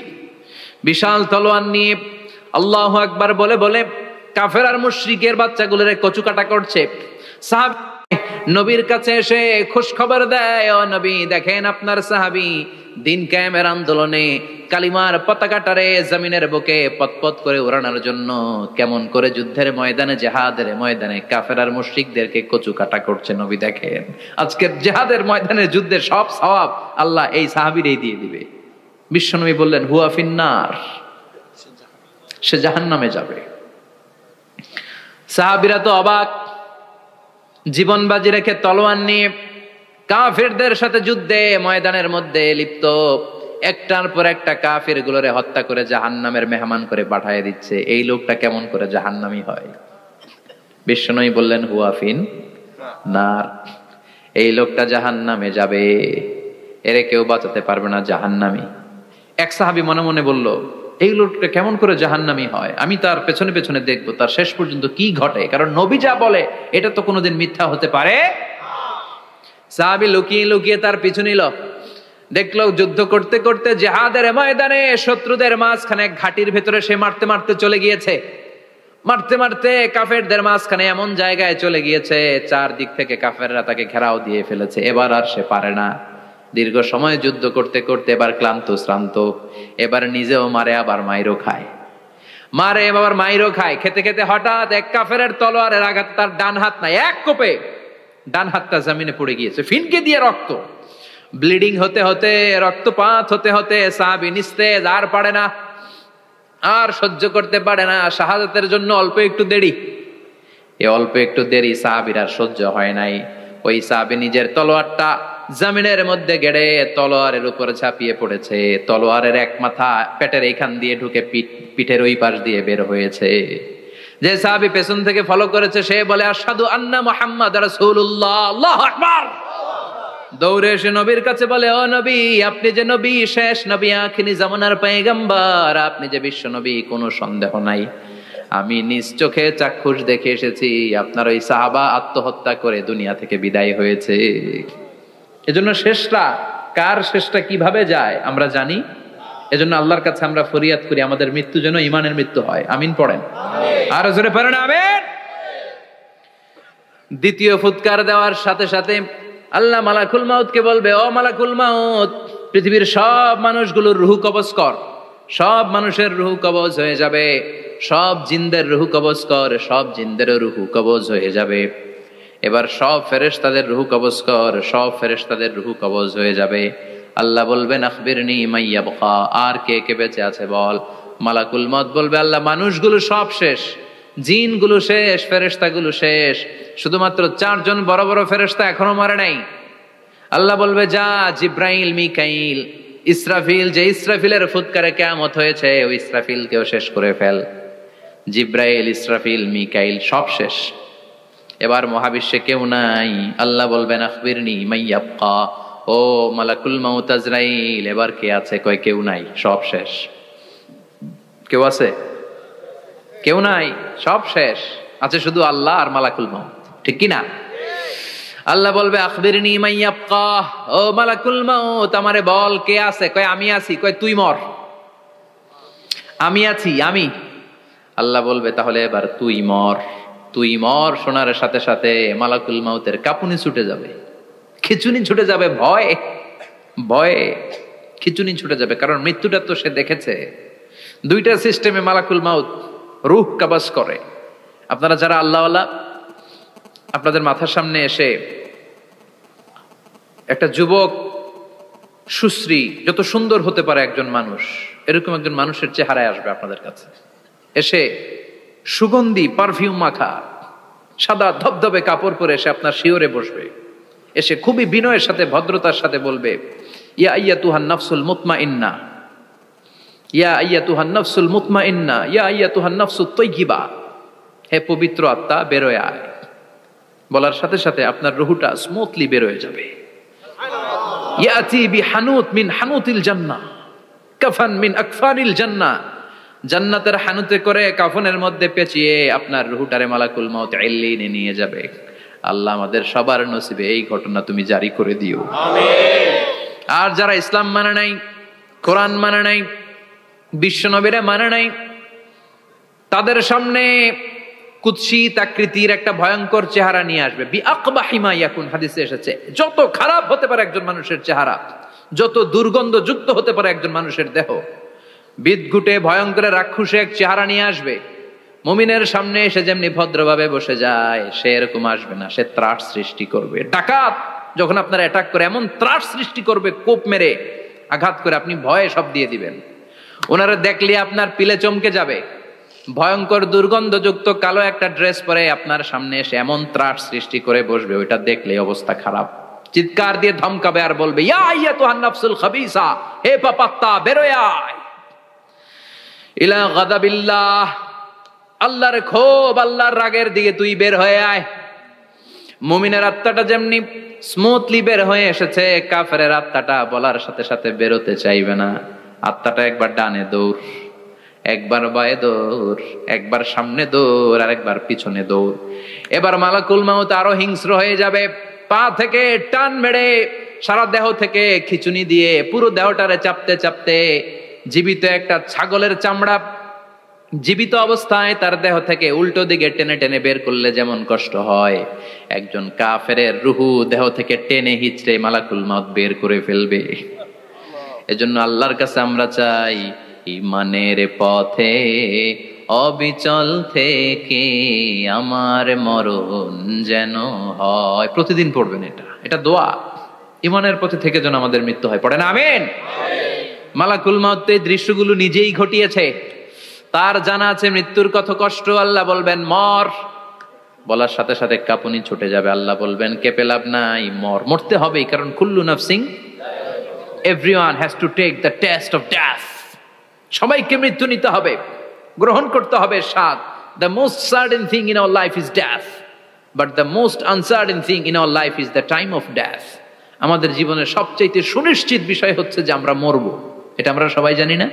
বিশাল তলোয়ার নিয়ে আল্লাহু আকবার বলে বলে কাফের আর মুশরিকের বাচ্চাগুলোরে কচুকাটা করছে। সাহাবী নবীর কাছে এসে খুশ খবর দেয়, ও নবী দেখেন আপনার সাহাবী দিন কায়েমের আন্দোলনে কালিমার পতাকাটারে জমিনের বুকে পতপত করে উড়ানোর জন্য কেমন করে যুদ্ধের ময়দানে, জিহাদের ময়দানে কাফের আর মুশরিকদেরকে কচুকাটা করছে। নবী দেখেন আজকের জিহাদের ময়দানে যুদ্ধের সব সওয়াব আল্লাহ এই সাহাবীরই দিয়ে দিবে। বিশ্বনবী বললেন, হুয়া ফিন্নার, সে জাহান্নামে যাবে। সাহাবীরা তো অবাক, জীবন বাজি রেখে তলোয়ার নিয়ে কাফেরদের সাথে যুদ্ধে ময়দানের মধ্যে লিপ্ত, একটার পর একটা কাফের গুলোরে হত্যা করে জাহান্নামের মেহমান করে পাঠিয়ে দিচ্ছে। এই লোকটা কেমন করে জাহান্নামী হয়? বিশ্বনবী বললেন, হুয়া ফিন নার, এই লোকটা জাহান্নামে যাবে, এরে কেউ বাঁচাতে পারবে না, জাহান্নামী। এক সাহাবী মনে মনে বলল, এই লোকটা কেমন করে জাহান্নামী হয়, আমি তার পেছনে পেছনে দেখবো তার শেষ পর্যন্ত কি ঘটে, কারণ নবী যা বলে এটা তো কোনোদিন মিথ্যা হতে পারে। সাহাবী লুকিয়ে লুকিয়ে তার পিছু নিল, দেখলো যুদ্ধ করতে করতে জিহাদের ময়দানে শত্রুদের মাঝখানে ঘাটির ভেতরে সে মারতে মারতে চলে গিয়েছে, মারতে মারতে কাফেরদের মাঝখানে এমন জায়গায় চলে গিয়েছে চারদিক থেকে কাফেররা তাকে ঘেরাও দিয়ে ফেলেছে। এবার আর সে পারে না, দীর্ঘ সময় যুদ্ধ করতে করতে এবার ক্লান্ত শ্রান্ত, এবার নিজেও মারে আবার মাইরও খায়, মারে আবার মাইরও খায়। খেতে খেতে হঠাৎ এক কাফেরের তলোয়ারের আঘাত তার ডান হাত নাই, এক কোপে ডান হাতটা জমিনে পড়ে গিয়েছে, ফিনকে দিয়ে রক্ত, ব্লিডিং হতে হতে, রক্তপাত হতে হতে সাহাবী নিস্তেজ, আর পারে না, আর সহ্য করতে পারে না। শাহাদাতের জন্য অল্প একটু দেরি, এই অল্প একটু দেরি সাহাবীর আর সহ্য হয় নাই। ওই সাহাবী নিজের তলোয়ারটা জমিনের মধ্যে গেড়ে তলোয়ারের উপর ঝাঁপিয়ে পড়েছে। তলোয়ারের এক মাথা পেটের এইখান দিয়ে ঢুকে পিঠের ওই পাশ দিয়ে বের হয়েছে। যে সাহাবী পেছন থেকে ফলো করেছে সে বলে আশহাদু আন্না মুহাম্মাদ রাসূলুল্লাহ, আল্লাহু আকবার। দৌড়ে এসে নবীর কাছে বলে, ও নবী, আপনি যে নবী, শেষ নবী, আখিরি জামানার পয়গম্বর, আপনি যে বিশ্ব নবী, কোনো সন্দেহ নাই। আমি নিজ চোখে চাক্ষুষ দেখে এসেছি আপনার ওই সাহাবা আত্মহত্যা করে দুনিয়া থেকে বিদায় হয়েছে। এজন্য শেষটা কার, শেষটা কিভাবে যায় আমরা জানি। এজন্য আল্লাহর কাছে আমরা ফরিয়াদ করি আমাদের মৃত্যু যেন ঈমানের মৃত্যু হয়। আমিন পড়েন, আর জোরে পড়েন আমিন। দ্বিতীয় ফুৎকার দেওয়ার সাথে সাথে আল্লাহ মালাকুল মাউতকে বলবে, ও মালাকুল মাউত, পৃথিবীর সব মানুষগুলোর রুহ কবজ কর। সব মানুষের রুহ কবজ হয়ে যাবে। সব জিনদের রুহ কবজ কর। সব জিনদেরও রুহ কবজ হয়ে যাবে। এবার সব ফেরেশতাদের রুহ কবজ কর। সব ফেরেশতাদের রুহ কবজ হয়ে যাবে। আল্লাহ বলবেন আখবিরনি মাইয়া বকা, আর কে কে বেঁচে আছে বল। মালাকুল মউত বলবে, আল্লাহ মানুষগুলো সব শেষ, জিনগুলো শেষ, ফেরেশতাগুলো শেষ, শুধুমাত্র 4 জন বড় বড় ফেরেশতা এখনো মরে নাই। আল্লাহ বলবে, যা জিব্রাইল, মিকাইল, ইসরাফিল, যে ইসরাফিলের ফুৎকারে কিয়ামত হয়েছে ওই ইসরাফিলকেও শেষ করে ফেল। জিব্রাইল, ইসরাফিল, মিকাইল সব শেষ। এবার মহাবিশ্বে কেউ নাই। আল্লাহ বলবেন আখবিরনি মাইয়াবকা, ও মালাকুল মাউত আজরাইল, এবার কে আছে? কয় কেউ নাই, সব শেষ। কেউ আছে? কেউ নাই, সব শেষ। আছে শুধু আল্লাহ আর মালাকুল মাউত, ঠিক কি না? আল্লাহ বলবে আখবিরনি মাইয়াবকা, ও মালাকুল মাউত আমারে বল কে আছে? কয় আমি আছি। কয় তুই মর। আমি আছি, আমি। আল্লাহ বলবে তাহলে এবার তুই মর। তুই মর শোনার সাথে সাথে মালাকুল মাউতের কাঁপুনি ছুটে যাবে, খিচুনি ছুটে যাবে, ভয় ভয়ে খিচুনি ছুটে যাবে। কারণ মৃত্যুটা তো সে দেখেছে। 2টা সিস্টেমে মালাকুল মাউত রূহ কবজ করে। আপনারা যারা আল্লাহওয়ালা, আপনাদের মাথার সামনে এসে একটা যুবক, সুশ্রী, যত সুন্দর হতে পারে একজন মানুষ, এরকম একজন মানুষের চেহারায় আসবে আপনাদের কাছে। এসে সুগন্ধি পারফিউম মাখা সাদা ধবধবে কাপড় পরে এসে আপনার শিওরে বসবে। এসে খুবই বিনয়ের সাথে, ভদ্রতার সাথে বলবে, ইয়া আইয়াতুহান নাফসুল মুতমাইন্না, ইয়া আইয়াতুহান নাফসুল মুতমাইন্না, ইয়া আইয়াতুহান নাফসুত তাইয়্যিবা, হে পবিত্র আত্মা বেরোয় আয়। বলার সাথে সাথে আপনার রুহটা স্মুথলি বেরোয় যাবে। ইয়াতি বিহানুত মিন হানুতিল জান্নাহ, কাফান মিন আকফানিল জান্নাহ, জান্নাতের হানুতে করে কাফনের মধ্যে পেঁচিয়ে আপনার রুহটারে মালাকুল মাউত ইল্লিনে নিয়ে যাবে। আল্লাহ আমাদের সবার নসিবে এই ঘটনা তুমি জারি করে দিও, আমিন। আর যারা ইসলাম মানে নাই, কোরআন মানে নাই, বিশ্ব নবীরা মানে নাই, তাদের সামনে কুৎসিত আকৃতির একটা ভয়ঙ্কর চেহারা নিয়ে আসবে। বিআকবাহি মা ইয়াকুন, হাদিসে এসেছে যত খারাপ হতে পারে একজন মানুষের চেহারা, যত দুর্গন্ধ যুক্ত হতে পারে একজন মানুষের দেহ, বিদঘুটে ভয়ঙ্কর রাক্ষসে এক চেহারা নিয়ে আসবে। মুমিনের সামনে এসে যেমনি ভদ্রভাবে বসে যায়, সে এরকম আসবে না। সে ত্রাস সৃষ্টি করবে। ডাকাত যখন আপনার অ্যাটাক করে এমন ত্রাস সৃষ্টি করবে, কোপ মেরে আঘাত করে আপনি ভয়ে সব দিয়ে দিবেন। ওনারা দেখলে আপনার পিলে চমকে যাবে। ভয়ঙ্কর দুর্গন্ধযুক্ত কালো একটা ড্রেস পরে আপনার সামনে এসে এমন ত্রাস সৃষ্টি করে বসবে, ওইটা দেখলে অবস্থা খারাপ। চিৎকার দিয়ে ধমকাবে আর বলবে, ইয়া আইয়াতুহান নাফসুল খাবিসা, হে পাপাত্তা বেরোয় আয় ইলা গাদাবিল্লাহ, আল্লাহর ক্ষোভ, আল্লাহর রাগের দিকে তুই বের হয়ে আয়। মুমিনের আত্মাটা যেমনি স্মুথলি বের হয়ে এসেছে, কাফেরের আত্মাটা বলার সাথে সাথে বেরোতে চাইবে না। আত্মাটা একবার ডানে দৌড়, একবার বায়ে দৌড়, একবার সামনে দৌড়, আর একবার পিছনে দৌড়। এবার মালাকুল মাউত আরো হিংস্র হয়ে যাবে। পা থেকে টান মেরে সারা দেহ থেকে খিচুনি দিয়ে পুরো দেহটারে চাপতে চাপতে জীবিত একটা ছাগলের চামড়া জীবিত অবস্থায় তার দেহ থেকে উল্টো দিকে টেনে টেনে বের করলে যেমন কষ্ট হয়, একজন কাফেরের রুহু দেহ থেকে টেনে হিচড়ে মালাকুল মাউত বের করে ফেলবে। এজন্য আল্লাহর কাছে আমরা চাই, ঈমানের পথে অবিচল থেকে আমার মরণ যেন হয়। প্রতিদিন পড়বেন এটা দোয়া। ঈমানের পথে থেকে যেন আমাদের মৃত্যু হয়। পড়েন আমিন। মালাকুল মাউত এই দৃশ্যগুলো নিজেই ঘটিয়েছে, তার জানা আছে মৃত্যুর কত কষ্ট। আল্লাহ বলবেন মর, বলার সাথে সাথে কাঁপুনি ছুটে যাবে। আল্লাহ বলবেন কেঁপে লাভ নাই, মরতে হবে, কারণ কুল্লু নাফসিন, everyone has to take the test of death. সবাইকে মৃত্যু নিতে হবে, গ্রহণ করতে হবে স্বাদ। The most certain thing in our life is death, but the most uncertain thing in our life is the time of death. আমাদের জীবনের সবচাইতে সুনিশ্চিত বিষয় হচ্ছে যে আমরা মরবো, এটা আমরা সবাই জানি না?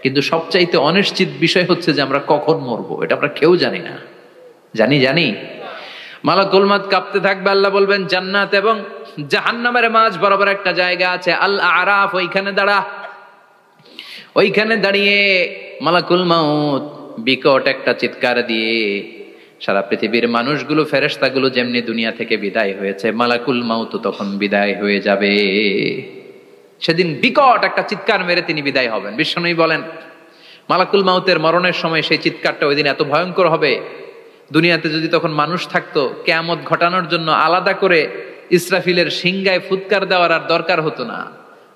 কিন্তু সবচাইতে অনিশ্চিত বিষয় হচ্ছে যে আমরা কখন মরবো, এটা আমরা কেউ জানি না। জানি মালাকুল মউত কাঁপতে থাকবে। আল্লাহ বলবেন জান্নাত এবং জাহান্নামের মাঝ বরাবর একটা জায়গা আছে, আল আরাফ, ওইখানে দাঁড়া। ওইখানে দাঁড়িয়ে মালাকুল মউত বিকট একটা চিৎকার দিয়ে সারা পৃথিবীর মানুষগুলো, ফেরেশতাগুলো যেমনি দুনিয়া থেকে বিদায় হয়েছে, মালাকুল মউত তখন বিদায় হয়ে যাবে। সেদিন বিকট একটা চিৎকার মেরে তিনি বিদায় হবেন। বিশ্বনবী বলেন মালাকুল মউতের মরণের সময় সেই চিৎকারটা ওই দিন এত ভয়ঙ্কর হবে, দুনিয়াতে যদি তখন মানুষ থাকতো, কিয়ামত ঘটানোর জন্য আলাদা করে ইসরাফিলের সিংগায় ফুৎকার দেওয়ার আর দরকার হতো না।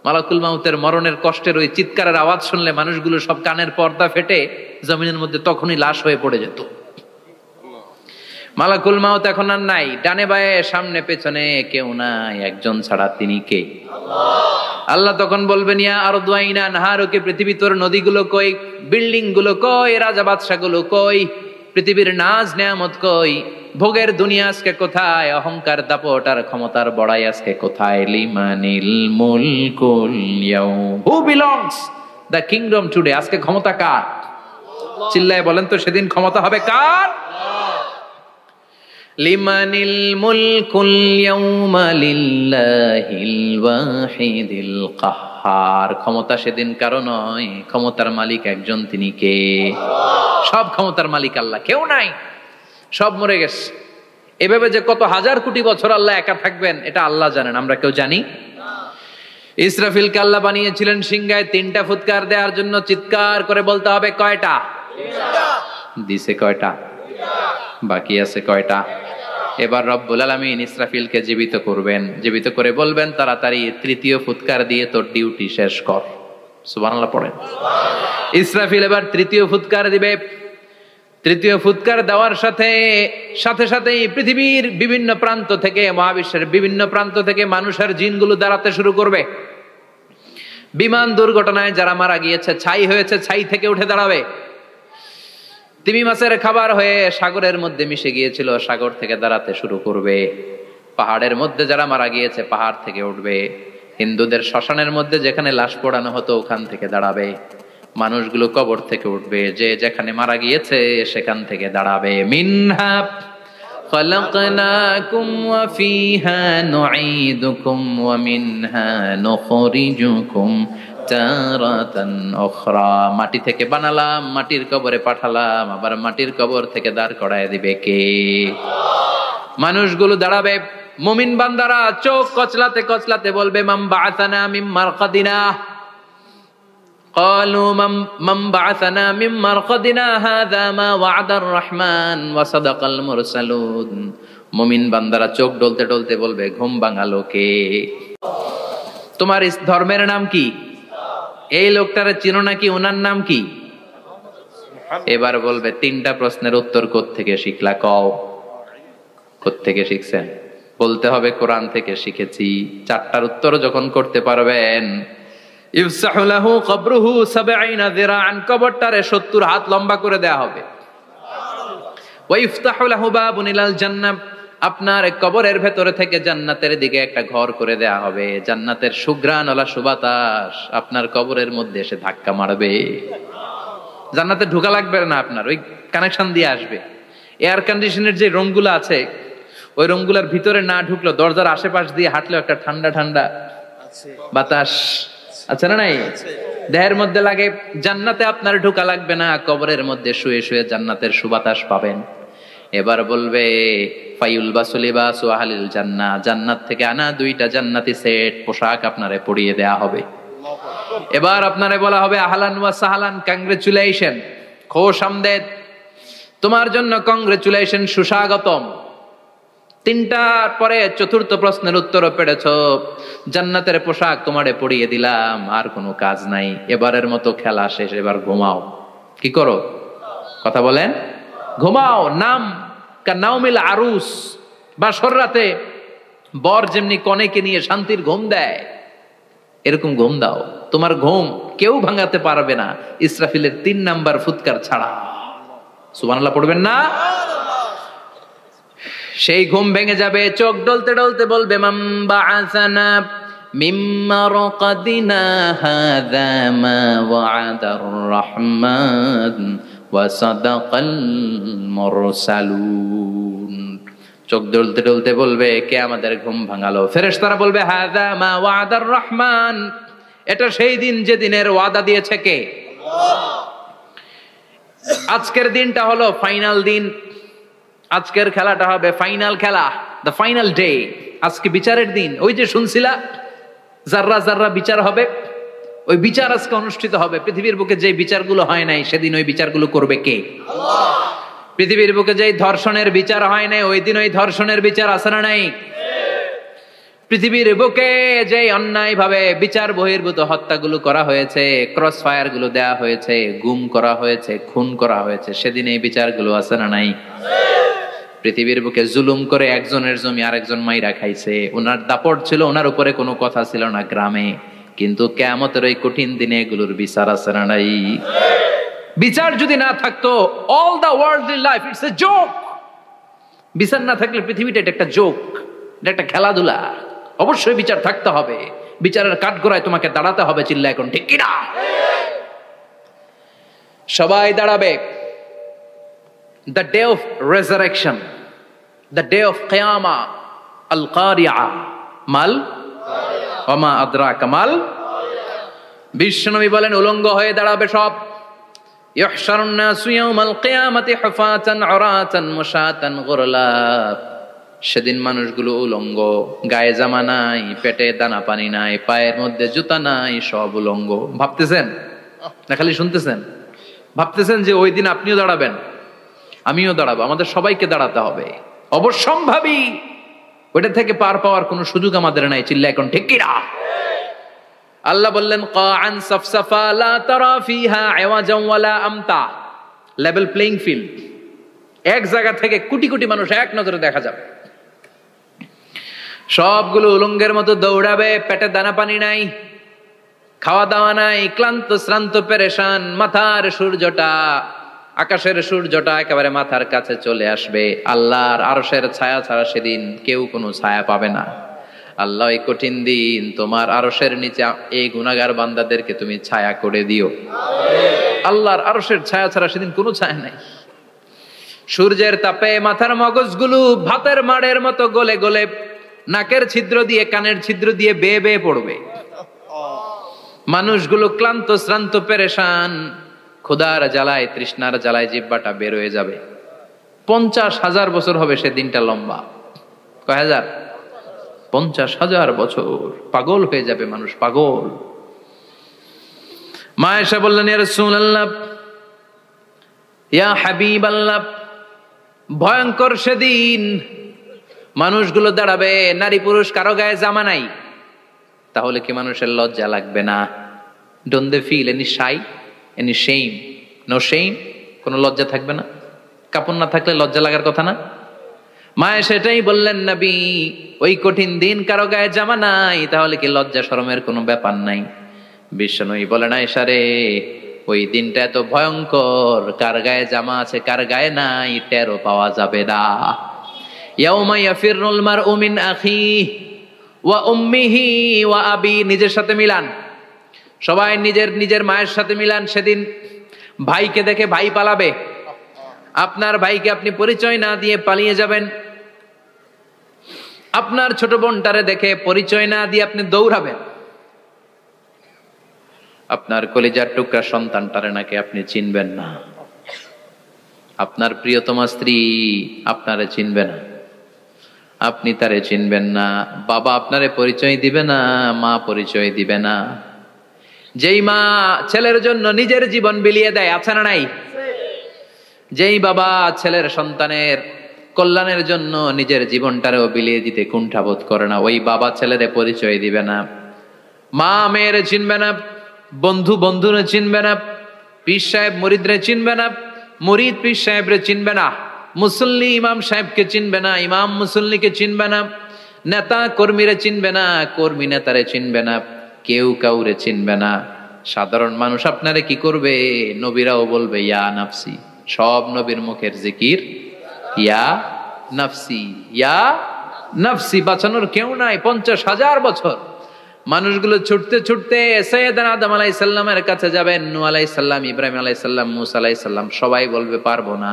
মালাকুল মউতের মরণের কষ্টের ওই চিৎকারের আওয়াজ শুনলে মানুষগুলো সব কানের পর্দা ফেটে জমিনের মধ্যে তখনই লাশ হয়ে পড়ে যেত। মালাকুল মউত এখন আর নাই, ডানে বায়ে সামনে পেছনে কেউ নাই, একজন ছাড়া, তিনি কে? আল্লাহ তখন বলবেন ইয়া আরদু আইনা নাহারুকে, পৃথিবী তোর নদীগুলো কই, বিল্ডিং গুলো কই, রাজা বাদশা গুলো কই, পৃথিবীর নাজ নেয়ামত কই, ভোগের দুনিয়া আজকে কোথায়, অহংকার দাপট আর ক্ষমতার বড়াই আজকে কোথায়? লিমানিল মুলকুল ইয়াউম, who belongs the kingdom today, আজকে ক্ষমতা কার? চিল্লায় বলেন তো সেদিন ক্ষমতা হবে কার? লিমানিল মুলকুল ইয়াউমা লিল্লাহিল ওয়াহিদিল কাহ্হার, ক্ষমতা সেদিন কারো নয়, ক্ষমতার মালিক একজন, তিনি কে? সব ক্ষমতার মালিক আল্লাহ, কেউ নাই, সব মরে গেছে। এভাবে যে কত হাজার কোটি বছর আল্লাহ একা থাকবেন এটা আল্লাহ জানেন, আমরা কেউ জানি? ইসরাফিলকে আল্লাহ বানিয়েছিলেন সিংহায় 3টা ফুৎকার দেওয়ার জন্য, চিৎকার করে বলতে হবে কয়টা? দিছে কয়টা? বাকি আছে কয়টা? এবার রব্বুল আলামিন ইসরাফিলকে জীবিত করবেন, জীবিত করে বলবেন তাড়াতাড়ি 3য় ফুৎকার দিয়ে তোর ডিউটি শেষ কর। সুবহানাল্লাহ পড়েন। ইসরাফিল এবার 3য় ফুৎকার দিবে। 3য় ফুৎকার দেওয়ার সাথে সাথেই পৃথিবীর বিভিন্ন প্রান্ত থেকে, মহাবিশ্বের বিভিন্ন প্রান্ত থেকে মানুষের জিনগুলো দাঁড়াতে শুরু করবে। বিমান দুর্ঘটনায় যারা মারা গিয়েছে, ছাই হয়েছে, ছাই থেকে উঠে দাঁড়াবে। তিমি মাছের খাবার হয়ে সাগরের মধ্যে মিশে গিয়েছিল, সাগর থেকে দাঁড়াতে শুরু করবে। পাহাড়ের মধ্যে যারা মারা গিয়েছে, পাহাড় থেকে উঠবে। হিন্দুদের শ্মশানের মধ্যে যেখানে লাশ পোড়ানো হতো, ওখান থেকে দাঁড়াবে। মানুষগুলো কবর থেকে উঠবে, যে যেখানে মারা গিয়েছে সেখান থেকে দাঁড়াবে। মিনহা খালাকনাকুম ওয়া ফিহা নুঈদুকুম ওয়া মিনহা নুখরিজুকুম তারাতান উখরা, মাটি থেকে বানালাম, মাটির কবরে পাঠালাম, আবার মাটির কবর থেকে দাঁড় করায় দিবে কে? মানুষগুলো দাঁড়াবে। মুমিন বান্দারা চোখ কচলাতে কচলাতে বলবে মান বাআসানা মিন মারকাদিনা, ক্বালু মান বাআসানা মিন মারকাদিনা হাযা মা ওয়া'দার রহমান ওয়া সাদাকাল মুরসালুন। মুমিন বান্দারা চোখ ডলতে ডলতে বলবে ঘুম ভাঙালো কে? তোমার ধর্মের নাম কি? এই লোকটারে চিনো নাকি? ওনার নাম কি? এবার বলবে 3টা প্রশ্নের উত্তর কোত্থেকে শিখলা? কও কোত্থেকে শিখছেন? বলতে হবে কোরআন থেকে শিখেছি। 4টার উত্তর যখন করতে পারবেন, ইফসাহু লাহু কবরুহু 70 যিরাআন, কবরটারে 70 হাত লম্বা করে দেয়া হবে। ওয়া ইফতাহু লাহু বাবুন ইলাল জান্নাহ, আপনার কবরের ভেতরে থেকে জান্নাতের দিকে একটা ঘর করে দেয়া হবে। জান্নাতের সুঘ্রাণওয়ালা সুবাতাস আপনার কবরের মধ্যে এসে ধাক্কা মারবে। জান্নাতে ঢোকা লাগবে না, আপনার ওই কানেকশন দিয়ে আসবে। এয়ার কন্ডিশনের যে রুমগুলো আছে, ওই রুমগুলোর ভিতরে না ঢুকলো, দরজার আশেপাশ দিয়ে হাঁটলেও একটা ঠান্ডা ঠান্ডা বাতাস আছে না নাই? দেহের মধ্যে লাগে। জান্নাতে আপনার ঢোকা লাগবে না, কবরের মধ্যে শুয়ে শুয়ে জান্নাতের সুবাতাস পাবেন। এবার বলবে ফায়ুলবাসু লিবাসু আহলিল জান্নাহ, জান্নাত থেকে আনা 2টা জান্নাতি সেট পোশাক আপনারে পরিয়ে দেয়া হবে। এবার আপনারে বলা হবে আহলান ওয়া সাহলান, কংগ্রেচুলেশন, খোশ আমদেদ, তোমার জন্য কংগ্রেচুলেশন, সুস্বাগতম। 3টার পরে 4র্থ প্রশ্নের উত্তরও পেরেছো, জান্নাতের পোশাক তোমারে পরিয়ে দিলাম, আর কোনো কাজ নাই, এবারের মতো খেলা শেষ, এবার ঘুমাও। কি করো? কথা বলেন। ঘুমাও। নাম কান্নাউমিল আরুস, বাসর রাতে বর যেমনি কনেকে নিয়ে শান্তির ঘুম দেয়, এরকম ঘুম দাও। তোমার ঘুম কেউ ভাঙাতে পারবে না ইসরাফিলের 3 নাম্বার ফুৎকার ছাড়া। সুবহানাল্লাহ পড়বেন না? সেই ঘুম ভেঙে যাবে, চোখ ডলতে ডলতে বলবে মান বাআসানা মিন মারকাদিনা হাযা মা ওয়া'দার রাহমান ওয়া সাদাকাল মুরসালুন। চোখ ডলতে ডলতে বলবে কে আমাদের ঘুম ভাঙালো? ফেরেশতারা বলবে হাযা মা ওয়া'দার রাহমান, এটা সেই দিন যে দিনের ওয়াদা দিয়েছে কে? আল্লাহ। আজকের দিনটা হলো ফাইনাল দিন, আজকের খেলাটা হবে ফাইনাল খেলা, দ্য ফাইনাল ডে। আজকে বিচারের দিন। ওই যে শুনছিলা জাররা জাররা বিচার হবে, ওই বিচার আজকে অনুষ্ঠিত হবে। পৃথিবীর বুকে যে বিচারগুলো হয় নাই সেদিন ওই বিচারগুলো করবে কে? আল্লাহ। পৃথিবীর বুকে যে ধর্ষণের বিচার হয় নাই ওই দিন ওই ধর্ষণের বিচার আছে না নাই? পৃথিবীর বুকে যে অন্যায় ভাবে বিচার বহির্ভূত হত্যাগুলো করা হয়েছে, ক্রস ফায়ার গুলো দেয়া হয়েছে, গুম করা হয়েছে, খুন করা হয়েছে, সেদিন এই বিচারগুলো আছে না নাই? পৃথিবীর বুকে জুলুম করে একজনের জমি আরেকজন মাইরা খাইছে, ওনার দাপট ছিল, ওনার উপরে কোনো কথা ছিল না গ্রামে, কিন্তু কিয়ামতের ওই কঠিন দিনে এগুলোর বিচার আছে না নাই? বিচার যদি না থাকতো, all the worldly life it's a joke. বিচার না থাকলে পৃথিবীটা এটা একটা জোক, এটা একটা খেলাধুলা। অবশ্যই বিচার থাকতে হবে, বিচারের কাঠগড়ায় তোমাকে দাঁড়াতে হবে। চিল্লা এখন ঠিক কিনা? সবাই দাঁড়াবে। The day of resurrection, the day of qiyamah, al-qari'ah, mal wa ma adraka mal। বিশ্বনবী বলেন উলঙ্গ হয়ে দাঁড়াবে সব। ইহশারুন নাসু ইয়াওমাল কিয়ামাতি হুফাতান উরাতান মুশাতান গুরলা। সেদিন মানুষগুলো উলঙ্গ, গায়ে জামা নাই, পেটে দানা পানি নাই, পায়ের মধ্যে জুতা নাই, সব উলঙ্গ। ভাবতেছেন না খালি শুনতেছেন? ভাবতেছেন যে ওই দিন আপনিও দাঁড়াবেন, আমিও দাঁড়াবো, আমাদের সবাইকে দাঁড়াতে হবে। অবশ্যম্ভাবী, ওইটা থেকে পার পাওয়ার কোনো সুযোগ আমাদের নাই। চিল্লা এখন ঠিক কিনা? আল্লাহ বললেন কাআন সাফসাফা লা তারা ফিহা আওয়াজান ওয়ালা আমতা, লেভেল প্লেইং ফিল্ড। এক জায়গা থেকে কোটি কোটি মানুষ এক নজরে দেখা যাবে। সবগুলো উলঙ্গের মতো দৌড়াবে, পেটে দানা পানি নাই, খাওয়া দাওয়া নাই, ক্লান্ত শ্রান্ত পেরেশান। মাথার সূর্যটা, আকাশের সূর্যটা একেবারে মাথার কাছে চলে আসবে। আল্লাহর আরশের ছায়া ছাড়া সেদিন কেউ কোনো ছায়া পাবে না। আল্লাহ এই কঠিন দিন তোমার আরশের নিচে এই গুনাহগার বান্দাদেরকে তুমি ছায়া করে দিও। আল্লাহর আরশের ছায়া ছাড়া সেদিন কোনো ছায়া নাই। সূর্যের তাপে মাথার মগজগুলো ভাতের মাড়ের মতো গলে গলে নাকের ছিদ্র দিয়ে কানের ছিদ্র দিয়ে বেয়ে বেয়ে পড়বে। মানুষগুলো ক্লান্ত শ্রান্ত পেরেশান, ক্ষুধার জ্বালায় তৃষ্ণার জ্বালায় জিহ্বাটা বের হয়ে যাবে। 50,000 বছর হবে সে দিনটা লম্বা। কয় হাজার? 50,000 বছর। পাগল হয়ে যাবে মানুষ, পাগল। মা আয়েশা বললেন ইয়া রাসূলুল্লাহ, ইয়া হাবিবাল্লাহ, ভয়ঙ্কর সেদিন মানুষগুলো দাঁড়াবে, নারী পুরুষ কারো গায়ে জামা নাই, তাহলে কি মানুষের লজ্জা লাগবে না? Don't they feel any shy, any shame? No shame, কোনো লজ্জা থাকবে না? কাপড় না থাকলে লজ্জা লাগার কথা না? মায়ে সেটাই বললেন নবী, ওই কঠিন দিন কারো গায়ে জামা নাই, তাহলে কি লজ্জা শরমের কোনো ব্যাপার নাই? বিশ্বনবী বলেন আয়েশা রে, ওই দিনটা এত ভয়ঙ্কর, কার গায়ে জামা আছে কার গায়ে নাই টেরও পাওয়া যাবে না। ইয়াউমা ইয়াফিরুল মারউ মিন আখিহি ওয়া উম্মিহি ওয়া আবি, নিজের সাথে মিলান, সবাই নিজের নিজের মায়ের সাথে মিলান। সেদিন ভাইকে দেখে ভাই পালাবে, আপনার ভাইকে আপনি পরিচয় না দিয়ে পালিয়ে যাবেন। আপনার ছোট বোনটারে দেখে পরিচয় না দিয়ে আপনি দৌড়াবেন। আপনার কলিজার টুকরা সন্তানটারে নাকি আপনি চিনবেন না। আপনার প্রিয়তমা স্ত্রী আপনারে চিনবে না, আপনি তারে চিনবেন না। বাবা আপনারে পরিচয় দিবে না, মা পরিচয় দিবে না। যেই মা ছেলের জন্য নিজের জীবন বিলিয়ে দেয়, আছে না নাই? যেই বাবা ছেলের সন্তানের কল্যাণের জন্য নিজের জীবনটারেও বিলিয়ে দিতে কুণ্ঠাবোধ করে না, ওই বাবা ছেলেরে পরিচয় দিবে না। মা মেয়েরে চিনবে না, বন্ধু বন্ধুরে চিনবে না, পীর সাহেব মুরিদরে চিনবে না, মুরিদ পীর সাহেবরে চিনবে না, মুসল্লি ইমাম সাহেবকে চিনবে না, ইমাম মুসল্লিকে চিনবে না, নেতা কর্মীরে চিনবে না, কর্মী নেতারে চিনবে না, কেউ কাউরে চিনবে না। সাধারণ মানুষ আপনারে কি করবে? নবীরাও বলবে ইয়া নাফসি। সব নবীর মুখের জিকির ইয়া নাফসি, ইয়া নাফসি। বাঁচানোর কেউ নাই। 50,000 বছর মানুষগুলো ছুটতে ছুটতে সাইয়েদনা আদম আলাইহিস সালামের কাছে যাবেন। নূহ আলাইহিস সালাম, ইব্রাহিম আলাইহিস সালাম, মূসা আলাইহিস সালাম, সবাই বলবে পারবো না,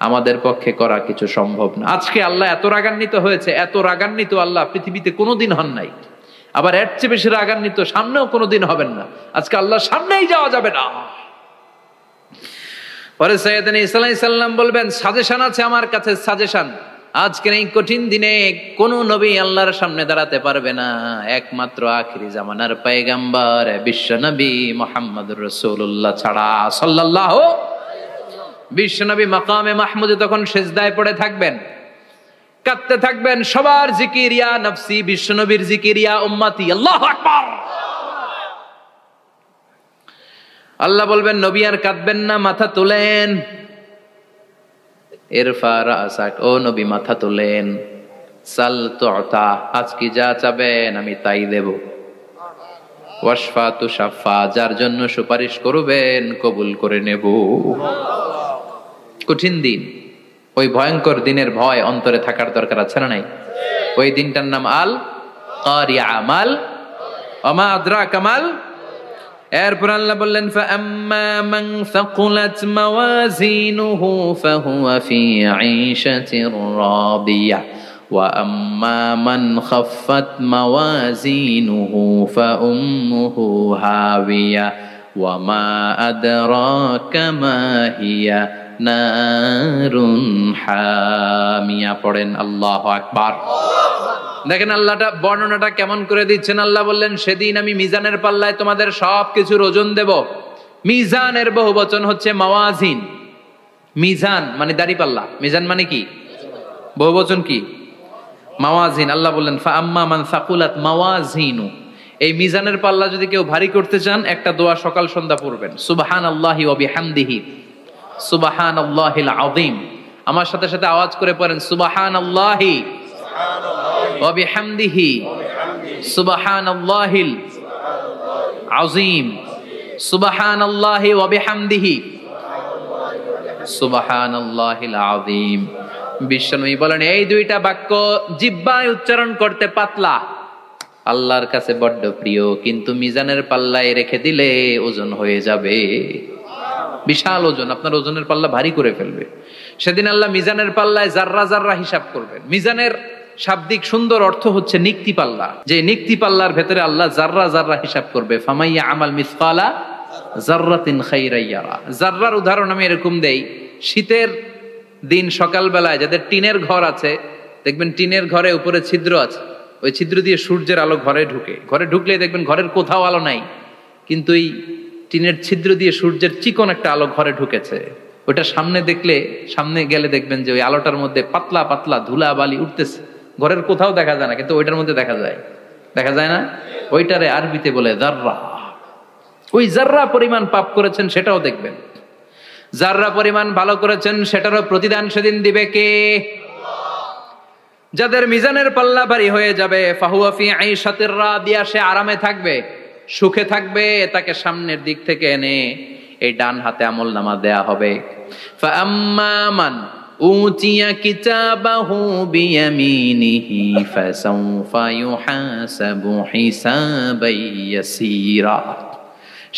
আমাদের পক্ষে করা কিছু সম্ভব না। আজকে আল্লাহ এত রাগান্বিত হয়েছে, এত রাগান্বিত আল্লাহ পৃথিবীতে কোনোদিন হন নাই। আবার এর চেয়ে বেশি রাগান্বিত সামনেও কোনোদিন হবেন না। আজকে আল্লাহ সামনেই যাওয়া যাবে না। পরে সাইয়েদনা ঈসা আলাইহিস সালাম বলবেন সাজেশন আছে আমার কাছে, সাজেশন। আজকের এই কঠিন দিনে কোন নবী আল্লাহর সামনে দাঁড়াতে পারবে না, একমাত্র আখিরি জামানার পয়গম্বর বিশ্ব নবী মুহাম্মদুর রাসূলুল্লাহ ছাড়া সাল্লাল্লাহু। বিশ্ব নবী মাকামে মাহমুদে তখন সিজদায় পড়ে থাকবেন, কাঁদতে থাকবেন। সবার জিকির ইয়া নফসি, বিশ্ব নবীর জিকির ইয়া উম্মতি। আল্লাহু আকবার। আল্লাহ বলবেন নবী আর কাঁদবেন না, মাথা তোলেন। ইরফা রাসাক, ও নবী মাথা তোলেন। সাল তুতা, আজকে যা চাবেন আমি তাই দেব। ওয়াশফা তুশাফা, যার জন্য সুপারিশ করবেন কবুল করে নেব। কঠিন দিন, ওই ভয়ঙ্কর দিনের ভয় অন্তরে থাকার দরকার আছে না নাই? ওই দিনটার নাম আল কারিয়া, মাল ওমা আদরাকা মাল। এরপর আল্লাহ বললেন ফাআম্মা মান সাকুলাত মাওয়াজিনুহু ফাহুয়া ফি আইশাতির রাদিয়া ওয়া আম্মা মান খাফফাত মাওয়াজিনুহু ফাউম্মুহু হাবিয়া ওয়া মা আদরাকা মা হিয়া নারুন হামিয়া। পড়েন আল্লাহু আকবার। দেখেন আল্লাহটা বর্ণনাটা কেমন করে দিচ্ছেন। আল্লাহ বললেন সেদিন আমি মিজানের পাল্লায় তোমাদের সবকিছুর ওজন দেব। মিজানের বহুবচন হচ্ছে মাওয়াজিন। মিজান মানে দাড়ি পাল্লা, মিজান মানে কি? বহুবচন কি? মাওয়াজিন। আল্লাহ বললেন ফাআম্মা মান সাকুলাত মাওয়াজিনু, এই মিজানের পাল্লা যদি কেউ ভারী করতে চান একটা দোয়া সকাল সন্ধ্যা পড়বেন, সুবহানাল্লাহি ওয়া বিহামদিহি সুবহানাল্লাহিল আযীম। আমার সাথে সাথে আওয়াজ করে পড়েন সুবহানাল্লাহি ওয়া বিহামদিহি সুবহানাল্লাহিল আযীম, সুবহানাল্লাহি ওয়া বিহামদিহি সুবহানাল্লাহিল আযীম। বিশ্বনবী বলেন এই দুইটা বাক্য জিহ্বায় উচ্চারণ করতে পাতলা, আল্লাহর কাছে বড্ড প্রিয়, কিন্তু মিজানের পাল্লায় রেখে দিলে ওজন হয়ে যাবে বিশাল ওজন, আপনার ওজনের পাল্লা ভারী করে ফেলবে। সেদিন আল্লাহ মিজানের পাল্লায় জাররা জাররা হিসাব করবেন। মিজানের শাব্দিক সুন্দর অর্থ হচ্ছে নিক্তি পাল্লা, যে নিক্তি পাল্লার ভেতরে আল্লাহ জাররা জাররা হিসাব করবে। ফামাইয়া আমাল মিসকালা জাররাতিন খাইরান ইয়ারা। জাররার উদাহরণ আমি এরকম দেই, শীতের দিন সকালবেলায় যাদের টিনের ঘর আছে, দেখবেন টিনের ঘরে উপরে ছিদ্র আছে, ওই ছিদ্র দিয়ে সূর্যের আলো ঘরে ঢুকে। ঘরে ঢুকলেই দেখবেন ঘরের কোথাও আলো নাই, কিন্তু এই টিনের ছিদ্র দিয়ে সূর্যের চিকন একটা আলো ঘরে ঢুকেছে। ওটা সামনে দেখলে, সামনে গেলে দেখবেন যে ওই আলোটার মধ্যে পাতলা পাতলা ধুলা বালি উঠতেছে, ঘরের কোথাও দেখা যায় না, কিন্তু ওইটার মধ্যে দেখা যায়। দেখা যায় না? ওইটারে আরবিতে বলে জাররা। ওই জাররা পরিমাণ পাপ করেছেন সেটাও দেখবেন, জাররা পরিমাণ ভালো করেছেন সেটারও প্রতিদান সেদিন দিবে কে? যাদের মিজানের পাল্লা ভারী হয়ে যাবে, ফাহুয়া ফি আইশাতির রাদিয়া, সে আরামে থাকবে, সুখে থাকবে। তাকে সামনের দিক থেকে এনে এই ডান হাতে আমলনামা দেয়া হবে। ফাআম্মা মান উতিয়া কিতাবাহু বিয়ামিনিহি ফাসাউফা ইউহাসাবু হিসাবান ইয়াসীরা।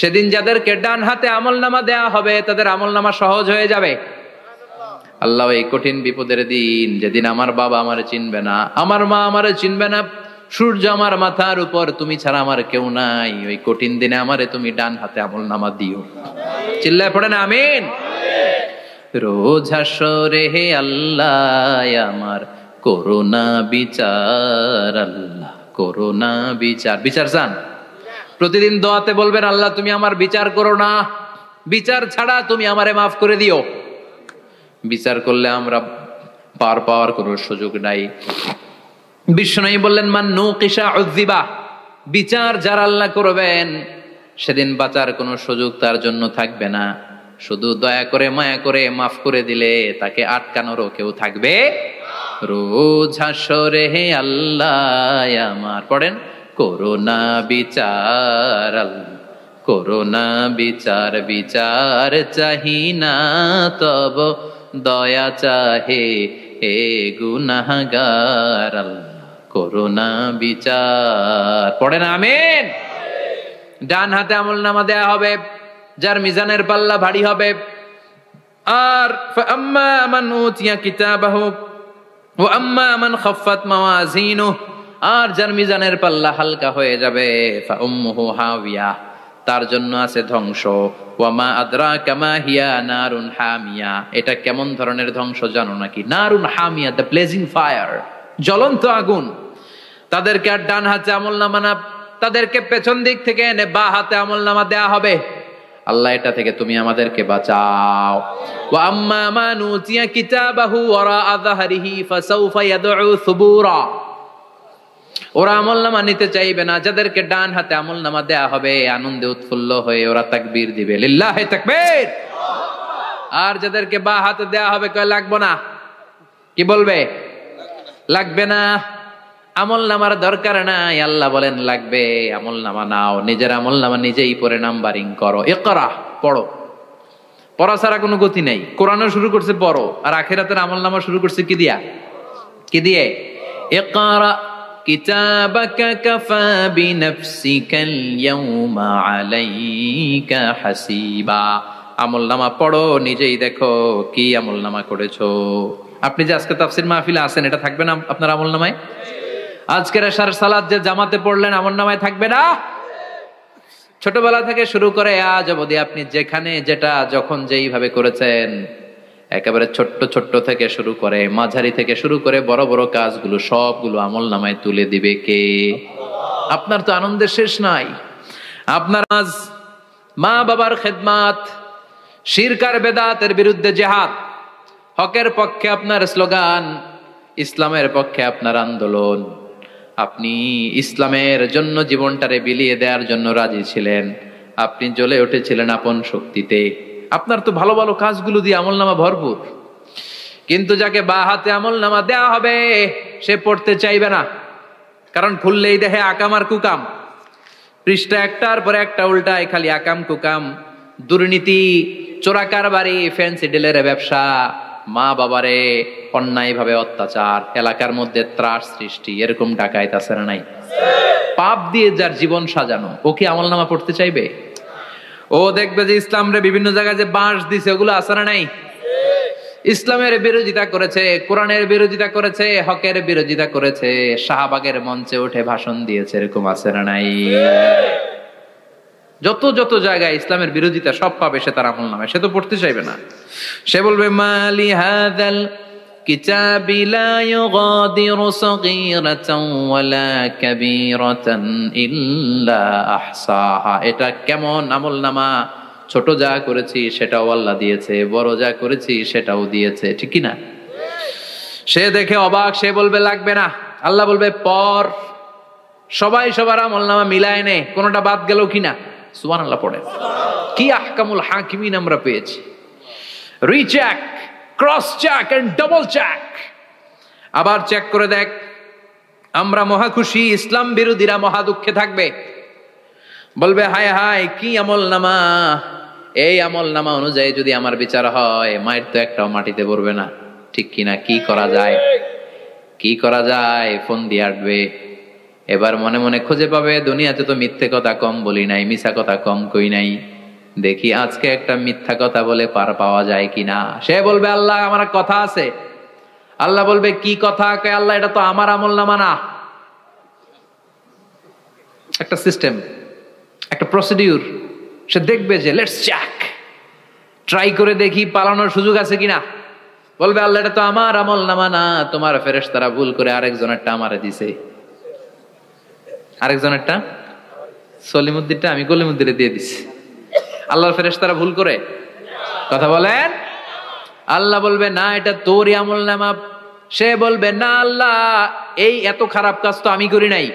সেদিন যাদেরকে ডান হাতে আমলনামা দেয়া হবে তাদের আমলনামা সহজ হয়ে যাবে। আল্লাহ এই কঠিন বিপদের দিন, যেদিন আমার বাবা আমারে চিনবে না, আমার মা আমারে চিনবে না, সূর্য আমার মাথার উপর, তুমি ছাড়া আমার কেউ নাই, ওই কঠিন দিনে আমারে তুমি ডান হাতে আমলনামা দিও। চিল্লায় পড়েন আমিন। রোজ হাসরে হে আল্লাহ আমার করোনা বিচার, আল্লাহ করোনা বিচার। বিচার চান? প্রতিদিন দোয়াতে বলবেন আল্লাহ তুমি আমার বিচার করো না, বিচার ছাড়া তুমি আমারে মাফ করে দিও। বিচার করলে আমরা পার পাওয়ার কোনো সুযোগ নাই। বিষ্ণু বললেন মান নুকিশা উযিবা, বিচার যারা আল্লাহ করবেন সেদিন বাঁচার কোনো সুযোগ তার জন্য থাকবে না। শুধু দয়া করে মায়া করে মাফ করে দিলে তাকে আটকানোরও কেউ থাকবে। রোজ হাসরে হে আল্লাহ আমার, পড়েন, করোনা বিচার আল্লাহ, করোনা বিচার, বিচার চাহি না তব দয়া চাহে হে গুনাহগার আল্লাহ, করোনা বিচার। পড়েন আমিন। ডান হাতে আমলনামা দেয়া হবে যার মিজানের পাল্লা ভারী হবে। আর ফাআম্মা মান উতিয়া কিতাবাহু ওয়া আম্মা মান খাফফাত মাওয়াজিনুহু, আর যার মিজানের পাল্লা হালকা হয়ে যাবে, ফাউম্মুহু হাওিয়া, তার জন্য আছে ধ্বংস। ওয়া মা আদরাকা মা হিয়া নারুন হামিয়া, এটা কেমন ধরনের ধ্বংস জানো নাকি? নারুন হামিয়া, দ্য ব্লেজিং ফায়ার, জ্বলন্ত আগুন। তাদেরকে আর ডান হাতে আমলনামা না, তাদেরকে পেছন দিক থেকে এনে বা হাতে আমলনামা দেয়া হবে। আল্লাহ এটা থেকে তুমি আমাদেরকে বাঁচাও। ওয়া আম্মা মান উতিয়া কিতাবাহু ওয়ারা যাহরিহি ফাসাউফা ইয়াদউ সুবুরা, ওরা আমলনামা নিতে চাইবে না। যাদেরকে ডান হাতে আমলনামা দেয়া হবে আনন্দে উৎফুল্ল হয়ে ওরা তাকবীর দিবে, লিল্লাহি তাকবীর। আর যাদেরকে বা হাতে দেয়া হবে কয় লাগবে না, কি বলবে? লাগবে না, আমলনামার দরকার নাই। আল্লাহ বলেন লাগবে, আমলনামা নাও, নিজের আমলনামা নিজেই পড়ে নাম্বারিং করো। ইকরা, পড়ো। পড়া ছাড়া কোনো গতি নেই। কোরআনও শুরু করছে পড়ো, আর আখিরাতের আমলনামা শুরু করছে কি দিয়া? কি দিয়ে? ইকরা কিতাবাকা কাফা বিনাফসিকাল ইয়াউমা আলাইকা হাসিবা। আমলনামা পড়ো, নিজেই দেখো কি আমলনামা করেছো। আপনি যে আজকে তাফসীর মাহফিলে আছেন, এটা থাকবে না আপনার আমলনামায়? আজকের এশার সালাত যে জামাতে পড়লেন, আমলনামায় থাকবে না? ছোটবেলা থেকে শুরু করে আজ অবধি আপনি যেখানে যেটা যখন যেইভাবে করেছেন, একেবারে ছোট্ট ছোট্ট থেকে শুরু করে মাঝারি থেকে শুরু করে বড় বড় কাজগুলো সবগুলো আমলনামায় তুলে দিবে কে? আপনার তো আনন্দের শেষ নাই। আপনার আজ মা বাবার খেদমাত, শিরক আর বেদাতের বিরুদ্ধে জিহাদ, হকের পক্ষে আপনার স্লোগান, ইসলামের পক্ষে আপনার আন্দোলন। আপনি ইসলামের জন্য জীবনটারে বিলিয়ে দেওয়ার জন্য রাজি ছিলেন। আপনি জ্বলে উঠেছিলেন আপন শক্তিতে। আপনার তো ভালো ভালো কাজগুলো দিয়ে আমলনামা ভরপুর। কিন্তু যাকে বা হাতে আমলনামা দেয়া হবে সে পড়তে চাইবে না, কারণ খুললেই দেখে আকাম আর কুকাম। পৃষ্ঠা একটার পরে একটা উল্টায় খালি আকাম কুকাম, দুর্নীতি, চোরাকারবারি, ফ্যান্সি ডিলের ব্যবসা, মা বাবারে অন্যায় ভাবে অত্যাচার, এলাকার মধ্যে ত্রাস সৃষ্টি, এরকম ডাকাইত আছে না নাই? পাপ দিয়ে যার জীবন সাজানো, ও কি আমলনামা পড়তে চাইবে? ও দেখবে যে ইসলাম রে বিভিন্ন জায়গায় যে বাঁশ দিছে, ওগুলো আছে না নাই? ইসলামের বিরোধিতা করেছে, কোরআনের বিরোধিতা করেছে, হকের বিরোধিতা করেছে, শাহবাগের মঞ্চে উঠে ভাষণ দিয়েছে, এরকম আছে না নাই? যত যত জায়গায় ইসলামের বিরোধিতা সব পাবে সে তার আমলনামায়। সে তো পড়তে চাইবে না। সে বলবে মালি হাযাল কিতাবি লা ইউগাদিরু সাগীরাতান ওয়ালা কাবীরাতান ইল্লা আহসাহা। এটা কেমন আমলনামা? ছোট যা করেছি সেটাও আল্লাহ দিয়েছে, বড় যা করেছি সেটাও দিয়েছে, ঠিক কি না? সে দেখে অবাক, সে বলবে লাগবে না। আল্লাহ বলবে পর, সবাই সবার আমলনামা মিলায় নে, কোনটা বাদ গেল কিনা। সুবহানাল্লাহ পড়ে। কি আহকামুল হাকিমিন আমরা পেয়েছি। Recheck, cross check and double check. আবার চেক করে দেখ। আমরা মহা খুশি, ইসলাম বিরোধীরা মহা দুঃখে থাকবে। বলবে হায় হায় কি আমলনামা, এই আমলনামা অনুযায়ী যদি আমার বিচার হয়, মায়ের তো একটাও মাটিতে পড়বে না, ঠিক কিনা? কি করা যায়? কি করা যায়? ফোন দিয়ে আটবে। এবার মনে মনে খুঁজে পাবে দুনিয়াতে তো মিথ্যে কথা কম বলি নাই, মিছা কথা কম কই নাই, দেখি আজকে একটা মিথ্যা কথা বলে পার পাওয়া যায় কিনা। সে বলবে আল্লাহ আমার কথা আছে। আল্লাহ বলবে কি কথা? আল্লাহ এটা তো আমার আমলনামা না। একটা সিস্টেম, একটা প্রসিডিউর। সে দেখবে যে লেটস চেক, ট্রাই করে দেখি পালানোর সুযোগ আছে কিনা। বলবে আল্লাহ এটা তো আমার আমলনামা না, তোমার ফেরেশতারা ভুল করে আরেকজনেরটা আমারে দিছে। আরেকজনেরটা সলিমুদ্দিনটা আমি কলিমুদ্দিনে দিয়ে দিছি। আল্লাহর ফেরেশতারা ভুল করে কথা বলেন? আল্লাহ বলবে না এটা তোরই আমলনামা। সে বলবে না আল্লাহ এই এত খারাপ কাজ তো আমি করি নাই,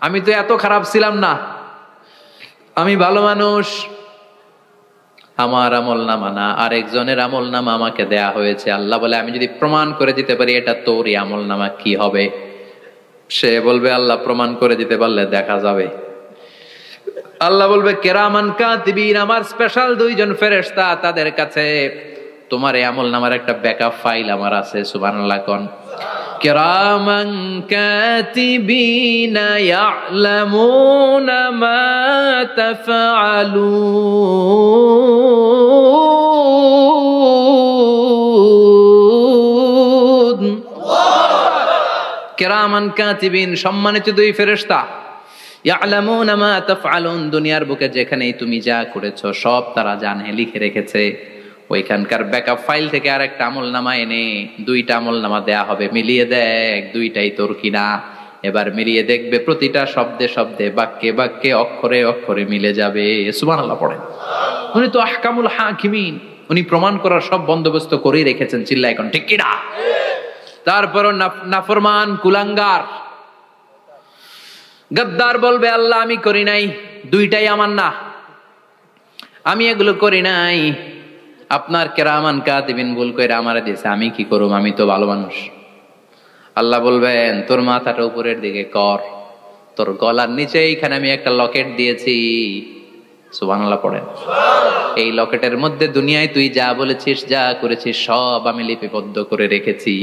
আমি তো এত খারাপ ছিলাম না, আমি ভালো মানুষ। আমার আমল নামা না, আরেকজনের আমল নামা আমাকে দেয়া হয়েছে। আল্লাহ বলে আমি যদি প্রমাণ করে দিতে পারি এটা তোরই আমল নামা, কি হবে? সে বলবে আল্লাহ প্রমাণ করে দিতে পারলে দেখা যাবে। আল্লাহ বলবে কেরামান কাতিবিন, আমার স্পেশাল দুইজন ফেরেশতা, তাদের কাছে তোমার এই আমল নামার একটা ব্যাকআপ ফাইল আমার আছে। সুবহানাল্লাহ কোন। কিরামান কাতিবিনা ইয়ালামুনা মা তাফআলুন। কিরামান কাতিবিন, সম্মানিত দুই ফেরেশতা, ইয়ালামুনা মা তাফআলুন, দুনিয়ার বুকে যেখানেই তুমি যা করেছো সব তারা জানে, লিখে রেখেছে। ওইখানকার ব্যাকআপ ফাইল থেকে আরেকটা আমল নামা এনে দুইটা আমল নামা দেয়া হবে, মিলিয়ে দেখ দুইটাই তোর কিনা। এবার মিলিয়ে দেখবে প্রতিটা শব্দে শব্দে, বাক্যে বাক্যে, অক্ষরে অক্ষরে মিলে যাবে। সুবহানাল্লাহ পড়েন। উনি তো আহকামুল হাকিমিন, উনি প্রমাণ করার সব বন্দোবস্ত করেই রেখেছেন। চিল্লা এখন ঠিক কিনা? তারপরও নাফরমান কুলাঙ্গার গদ্দার বলবে আল্লাহ আমি করি নাই, দুইটাই আমার না, আমি এগুলো করি নাই, আপনার কেরামান কাতিবিন ভুল করে আমারে দিয়েছে, আমি কি করব, আমি তো ভালো মানুষ। আল্লাহ বলবেন তোর মাথাটা উপরের দিকে কর, তোর গলার নিচে এইখানে আমি একটা লকেট দিয়েছি। সুবহানাল্লাহ পড়েন। এই লকেটের মধ্যে দুনিয়ায় তুই যা বলেছিস যা করেছিস সব আমি লিপিবদ্ধ করে রেখেছি।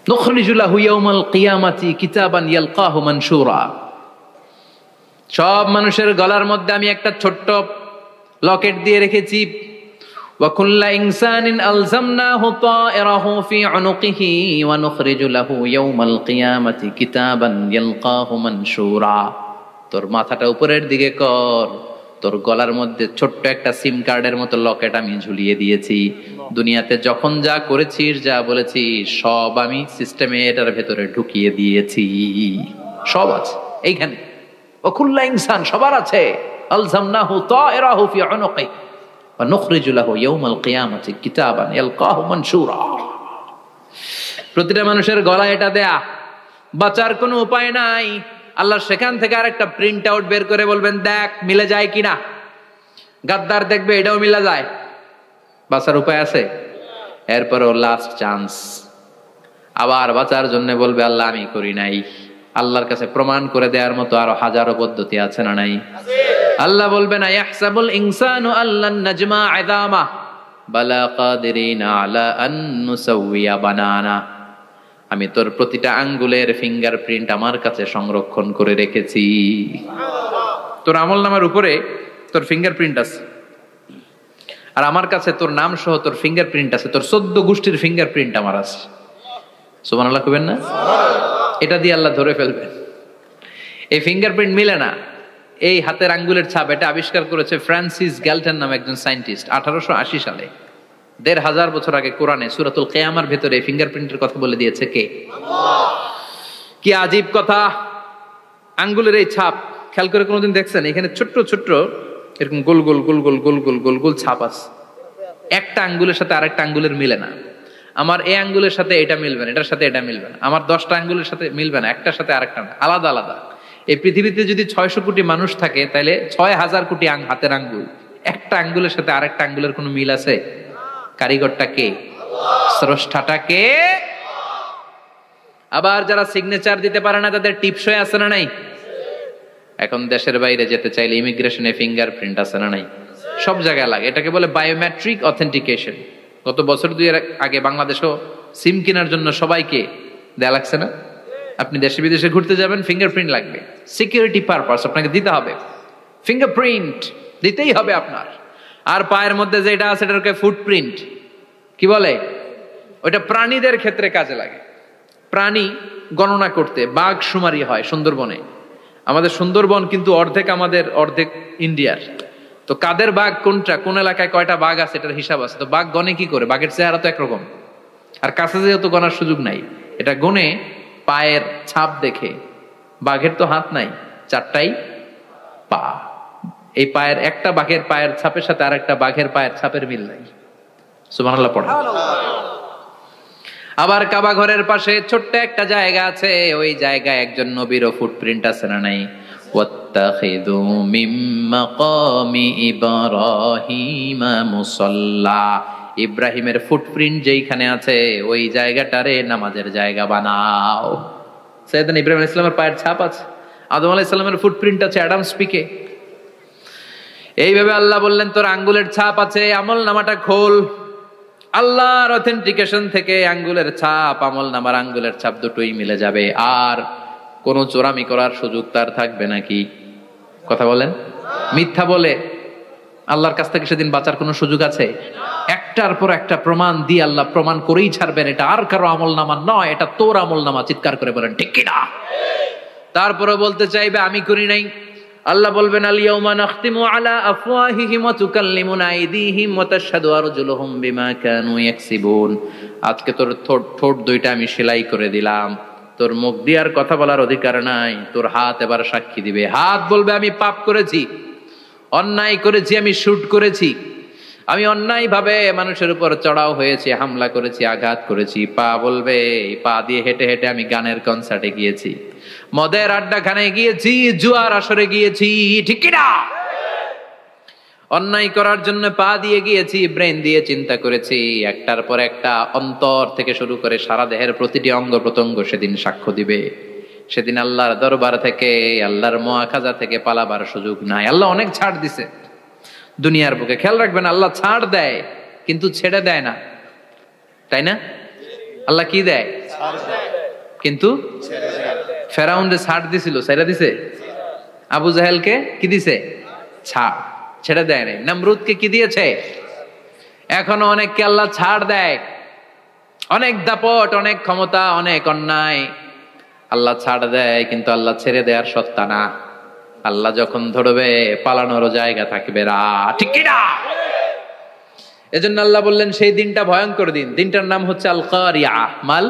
নুখরিজু লাহু ইয়াউমাল কিয়ামাতি কিতাবান ইয়ালকাহু মানশুরা, সব মানুষের গলার মধ্যে আমি একটা ছোট্ট লকেট দিয়ে রেখেছি। ওয়া কুল্লা ইনসানিন আলজামনাহু তায়রাহু ফি উনুকিহি ওয়া নুখরিজু লাহু ইয়াউমাল কিয়ামাতি কিতাবান ইয়ালকাহু মানশুরা। তোর মাথাটা উপরের দিকে কর, তোর গলার মধ্যে ছোট্ট একটা সিম কার্ডের মতো লকেট আমি ঝুলিয়ে দিয়েছি। দুনিয়াতে যখন যা করেছিস যা বলেছিস সব আমি সিস্টেমে এটার ভেতরে ঢুকিয়ে দিয়েছি, সব আছে এইখানে। ওয়াকুল্লা ইনসান, সবার আছে। আলজামনাহু তায়রাহু ফি উনুকি ওয়া নুখরিজু লাহু ইয়াউমাল কিয়ামাতি কিতাবান ইয়ালকাহু মানশুরা। প্রতিটা মানুষের গলায় এটা দেয়া, বাঁচার কোনো উপায় নাই। আল্লাহ সেখান থেকে আরেকটা প্রিন্ট আউট বের করে বলবেন দেখ মিলে যায় কিনা। গাদ্দার দেখবে এটাও মিলা যায়, বাঁচার উপায় আছে। এরপরও লাস্ট চান্স, আবার বাঁচার জন্য বলবে আল্লাহ আমি করি নাই। আল্লাহর কাছে প্রমাণ করে দেওয়ার মতো আরো হাজারো পদ্ধতি আছে না নাই? আল্লাহ বলবেন ইয়াহসাবুল ইনসানু আল্লান নাজমা ইযামা বালা কাদিরিনা আলা আন নুসাওয়িয়া বানানা। আমি তোর প্রতিটা আঙ্গুলের ফিঙ্গারপ্রিন্ট আমার কাছে সংরক্ষণ করে রেখেছি। তোর আমলনামার উপরে তোর ফিঙ্গারপ্রিন্ট আছে, আর আমার কাছে তোর নাম সহ তোর ফিঙ্গারপ্রিন্ট আছে, তোর 14 গোষ্ঠীর ফিঙ্গারপ্রিন্ট আমার আছে। সুবহানাল্লাহ কইবেন না? এটা দিয়ে আল্লাহ ধরে ফেলবেন। এই ফিঙ্গারপ্রিন্ট মিলে না, এই হাতের আঙ্গুলের ছাপ, এটা আবিষ্কার করেছে ফ্রান্সিস গ্যালটন নামে একজন সায়েন্টিস্ট 1880 সালে। 1500 বছর আগে কোরআনে সূরাতুল কিয়ামার ভেতরে ফিঙ্গারপ্রিন্টের কথা বলে দিয়েছে কে? আল্লাহ। কি আজীব কথা! আঙ্গুলের এই ছাপ খেয়াল করে কোনোদিন দেখছেন? এখানে ছোট্ট ছোট্ট এরকম গোল গোল গোল গোল গোল গোল গোল গোল ছাপ আছে। একটা আঙ্গুলের সাথে আরেকটা আঙ্গুলের মিলে না। আমার এই আঙ্গুলের সাথে এটা মিলবে না, এটার সাথে এটা মিলবে না। আমার 10টা আঙ্গুলের সাথে মিলবে না, একটার সাথে আরেকটা না, আলাদা আলাদা। এই পৃথিবীতে যদি 600 কোটি মানুষ থাকে তাহলে 6000 কোটি হাতের আঙ্গুল, একটা আঙ্গুলের সাথে আরেকটা আঙ্গুলের কোনো মিল আছে? কারিগরটা কে? স্রষ্টাটা কে? আবার যারা সিগনেচার দিতে পারে না তাদের টিপসই আছে না নাই? এখন দেশের বাইরে যেতে চাইলে ইমিগ্রেশনে ফিঙ্গারপ্রিন্ট আছে না নাই? সব জায়গায় লাগে। এটাকে বলে বায়োমেট্রিক অথেন্টিকেশন। গত বছর 2 এর আগে বাংলাদেশও সিম কেনার জন্য সবাইকে দেয়া লাগছে না? আপনি দেশে বিদেশে ঘুরতে যাবেন, ফিঙ্গারপ্রিন্ট লাগবে, সিকিউরিটি পারপাস আপনাকে দিতে হবে, ফিঙ্গারপ্রিন্ট দিতেই হবে আপনার। আর পায়ের মধ্যে যেটা আছে এটাকে ফুটপ্রিন্ট কি বলে? ওইটা প্রাণীদের ক্ষেত্রে কাজে লাগে। প্রাণী গণনা করতে বাঘ শুমারি হয় সুন্দরবনে। আমাদের সুন্দরবন কিন্তু অর্ধেক আমাদের, অর্ধেক ইন্ডিয়ার। তো কাদের বাঘ কোনটা, কোন এলাকায় কয়টা বাঘ আছে এটার হিসাব আছে। তো বাঘ গনে কি করে? বাঘের চেহারা তো একরকম, আর কাছে যেহেতু গনার সুযোগ নাই, এটা গনে পায়ের ছাপ দেখে। বাঘের তো হাত নাই, 4টাই পা। এই পায়ের একটা বাঘের পায়ের ছাপের সাথে আর একটা বাঘের পায়ের ছাপের মিল নাই। সুবহানাল্লাহ পড়া। আবার কাবা ঘরের পাশে ছোট্ট একটা জায়গা আছে, ওই জায়গায় একজন নবীরও ফুটপ্রিন্ট আছে না নাই? ওয়াত্তাখিযু মিন মাকামি ইব্রাহিমা মুসাল্লা, ইব্রাহিমের ফুটপ্রিন্ট যেইখানে আছে ওই জায়গাটারে নামাজের জায়গা বানাও। সাইয়েদনা ইব্রাহিম আলাইহিস সালামের পায়ের ছাপ আছে, আদম আলাইহিস সালামের ফুটপ্রিন্ট আছে অ্যাডামস পিকে। এইভাবে আল্লাহ বললেন তোর আঙ্গুলের ছাপ আছে, আমল নামাটা খোল। আল্লাহর অথেন্টিকেশন থেকে আঙ্গুলের ছাপ, আমল নামার আঙ্গুলের ছাপ দুটোই মিলে যাবে, আর কোন চোরামি করার সুযোগ তার থাকবে নাকি? কথা বলেন। মিথ্যা বলে আল্লাহর কাছ থেকে সেদিন বাঁচার কোনো সুযোগ আছে? একটার পর একটা প্রমাণ দিয়ে আল্লাহ প্রমাণ করেই ছাড়বেন, এটা আর কারো আমল নামা নয়, এটা তোর আমল নামা। চিৎকার করে বলেন ঠিক কিনা? তারপরে বলতে চাইবে আমি করি নাই। আল্লাহ বলবেন আল ইয়াউমা নাখতিমু আলা আফওয়াহিহিম ওয়া তুকাল্লিমুনা আইদিহিম ওয়া তাশহাদু আরজুলুহুম বিমা কানু ইয়াকসিবুন। আজকে তোর ঠোঁট দুইটা আমি সেলাই করে দিলাম, তোর মুখ দিয়ে আর কথা বলার অধিকার নাই, তোর হাত এবার সাক্ষী দিবে। হাত বলবে আমি পাপ করেছি, অন্যায় করেছি, আমি শুট করেছি, আমি অন্যায় ভাবে মানুষের উপর চড়াও হয়েছি, হামলা করেছি, আঘাত করেছি। পা বলবে এই পা দিয়ে হেঁটে হেঁটে আমি গানের কনসার্টে গিয়েছি, মদের আড্ডাখানায় গিয়েছি, জুয়ার আসরে গিয়েছি, ঠিক কিনা? অন্যায় করার জন্য পা দিয়ে গিয়েছি, ব্রেন দিয়ে চিন্তা করেছি। একটার পর একটা অন্তর থেকে শুরু করে সারা দেহের প্রতিটি অঙ্গ প্রত্যঙ্গ সেদিন সাক্ষ্য দিবে। সেদিন আল্লাহর দরবার থেকে, আল্লাহর মুআখাজা থেকে পালাবার সুযোগ নাই। আল্লাহ অনেক ছাড় দিছে দুনিয়ার বুকে। খেয়াল রাখবেন, আল্লাহ ছাড় দেয় কিন্তু ছেড়ে দেয় না, তাই না? আল্লাহ কি দেয়? কিন্তু ফেরাউনরে ছাড় দিছিল, ছেড়ে দিছে। আবু জাহেলকে কি দিছে? ছাড়, ছেড়ে দেয় নাই। নমরুদকে কি দিয়েছে? এখনো অনেককে আল্লাহ ছাড় দেয়। অনেক দাপট, অনেক ক্ষমতা, অনেক অন্যায় আল্লাহ ছাড় দেয়, কিন্তু আল্লাহ ছেড়ে দেওয়ার সত্তা না। আল্লাহ যখন ধরবে পালানোর জায়গা থাকবে না, ঠিক কিনা? এজন্য আল্লাহ বললেন সেই দিনটা ভয়ঙ্কর দিন। দিনটার নাম হচ্ছে আল কারিয়া। মাল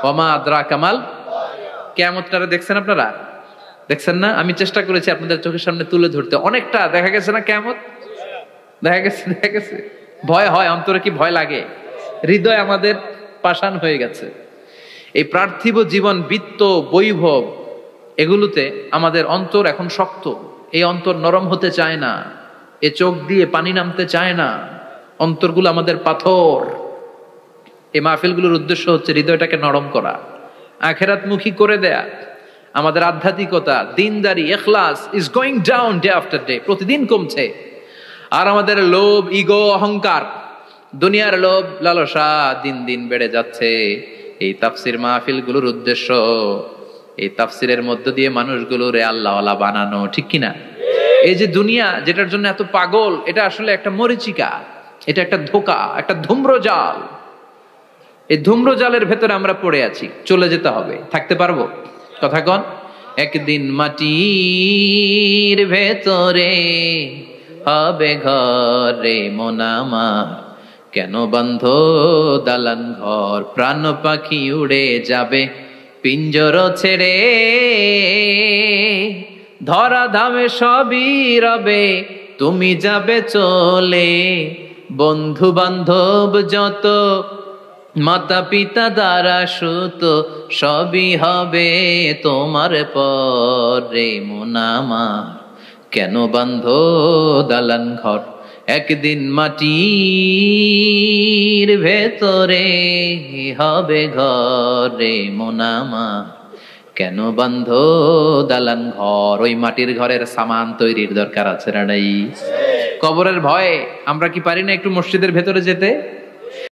ওয়ামা আদরাকা মাল। কিয়ামতটা দেখছেন আপনারা? দেখছেন না? আমি চেষ্টা করেছি আপনাদের চোখের সামনে তুলে ধরতে। অনেকটা দেখা গেছে না কিয়ামত? দেখা গেছে। ভয় হয়, অন্তরে কি ভয় লাগে? হৃদয় আমাদের পাষাণ হয়ে গেছে। এই পার্থিব জীবন, বিত্ত, বৈভব, এগুলোতে আমাদের অন্তর এখন শক্ত। এই অন্তর নরম হতে চায় না, এ চোখ দিয়ে পানি নামতে চায় না, অন্তরগুলো আমাদের পাথর। এই মাহফিলগুলোর উদ্দেশ্য হচ্ছে হৃদয়টাকে নরম করা, আখিরাতমুখী করে দেয়া। আমাদের আধ্যাত্মিকতা, দিনদারি, ইখলাস is going down day after day, প্রতিদিন কমছে। আর আমাদের লোভ, ইগো, অহংকার, দুনিয়ার লোভ, লালসা দিন দিন বেড়ে যাচ্ছে। এই তাফসির মাহফিলগুলোর উদ্দেশ্য এই তাফসিরের মধ্য দিয়ে মানুষগুলোরে আল্লাহওয়ালা বানানো, ঠিক কিনা? এই যে দুনিয়া যেটার জন্য এত পাগল, এটা আসলে একটা মরিচিকা, এটা একটা ধোঁকা, একটা ধূম্রজাল। এই ধূম্রজালের ভেতরে আমরা পড়ে আছি, চলে যেতে হবে। থাকতে পারবো? কথা কন। একদিন মাটির ভেতরে হবে ঘরে মন আমার, কেন বন্ধ দালান ঘর, প্রাণ পাখি উড়ে যাবে পিঞ্জর ছেড়ে, ধরা ধামে সবই রবে তুমি যাবে চলে, বন্ধু বান্ধব যত, মাতা পিতা দ্বারা সুত, সবই হবে তোমার পরে মন আমার, কেন বন্ধ দালান ঘর, একদিন মাটির ভেতরে হবে ঘরে মন আমার, কেন বন্ধ দালান ঘর। ওই মাটির ঘরের সামান তৈরির দরকার আছে না নাই? কবরের ভয়ে আমরা কি পারি না একটু মসজিদের ভেতরে যেতে?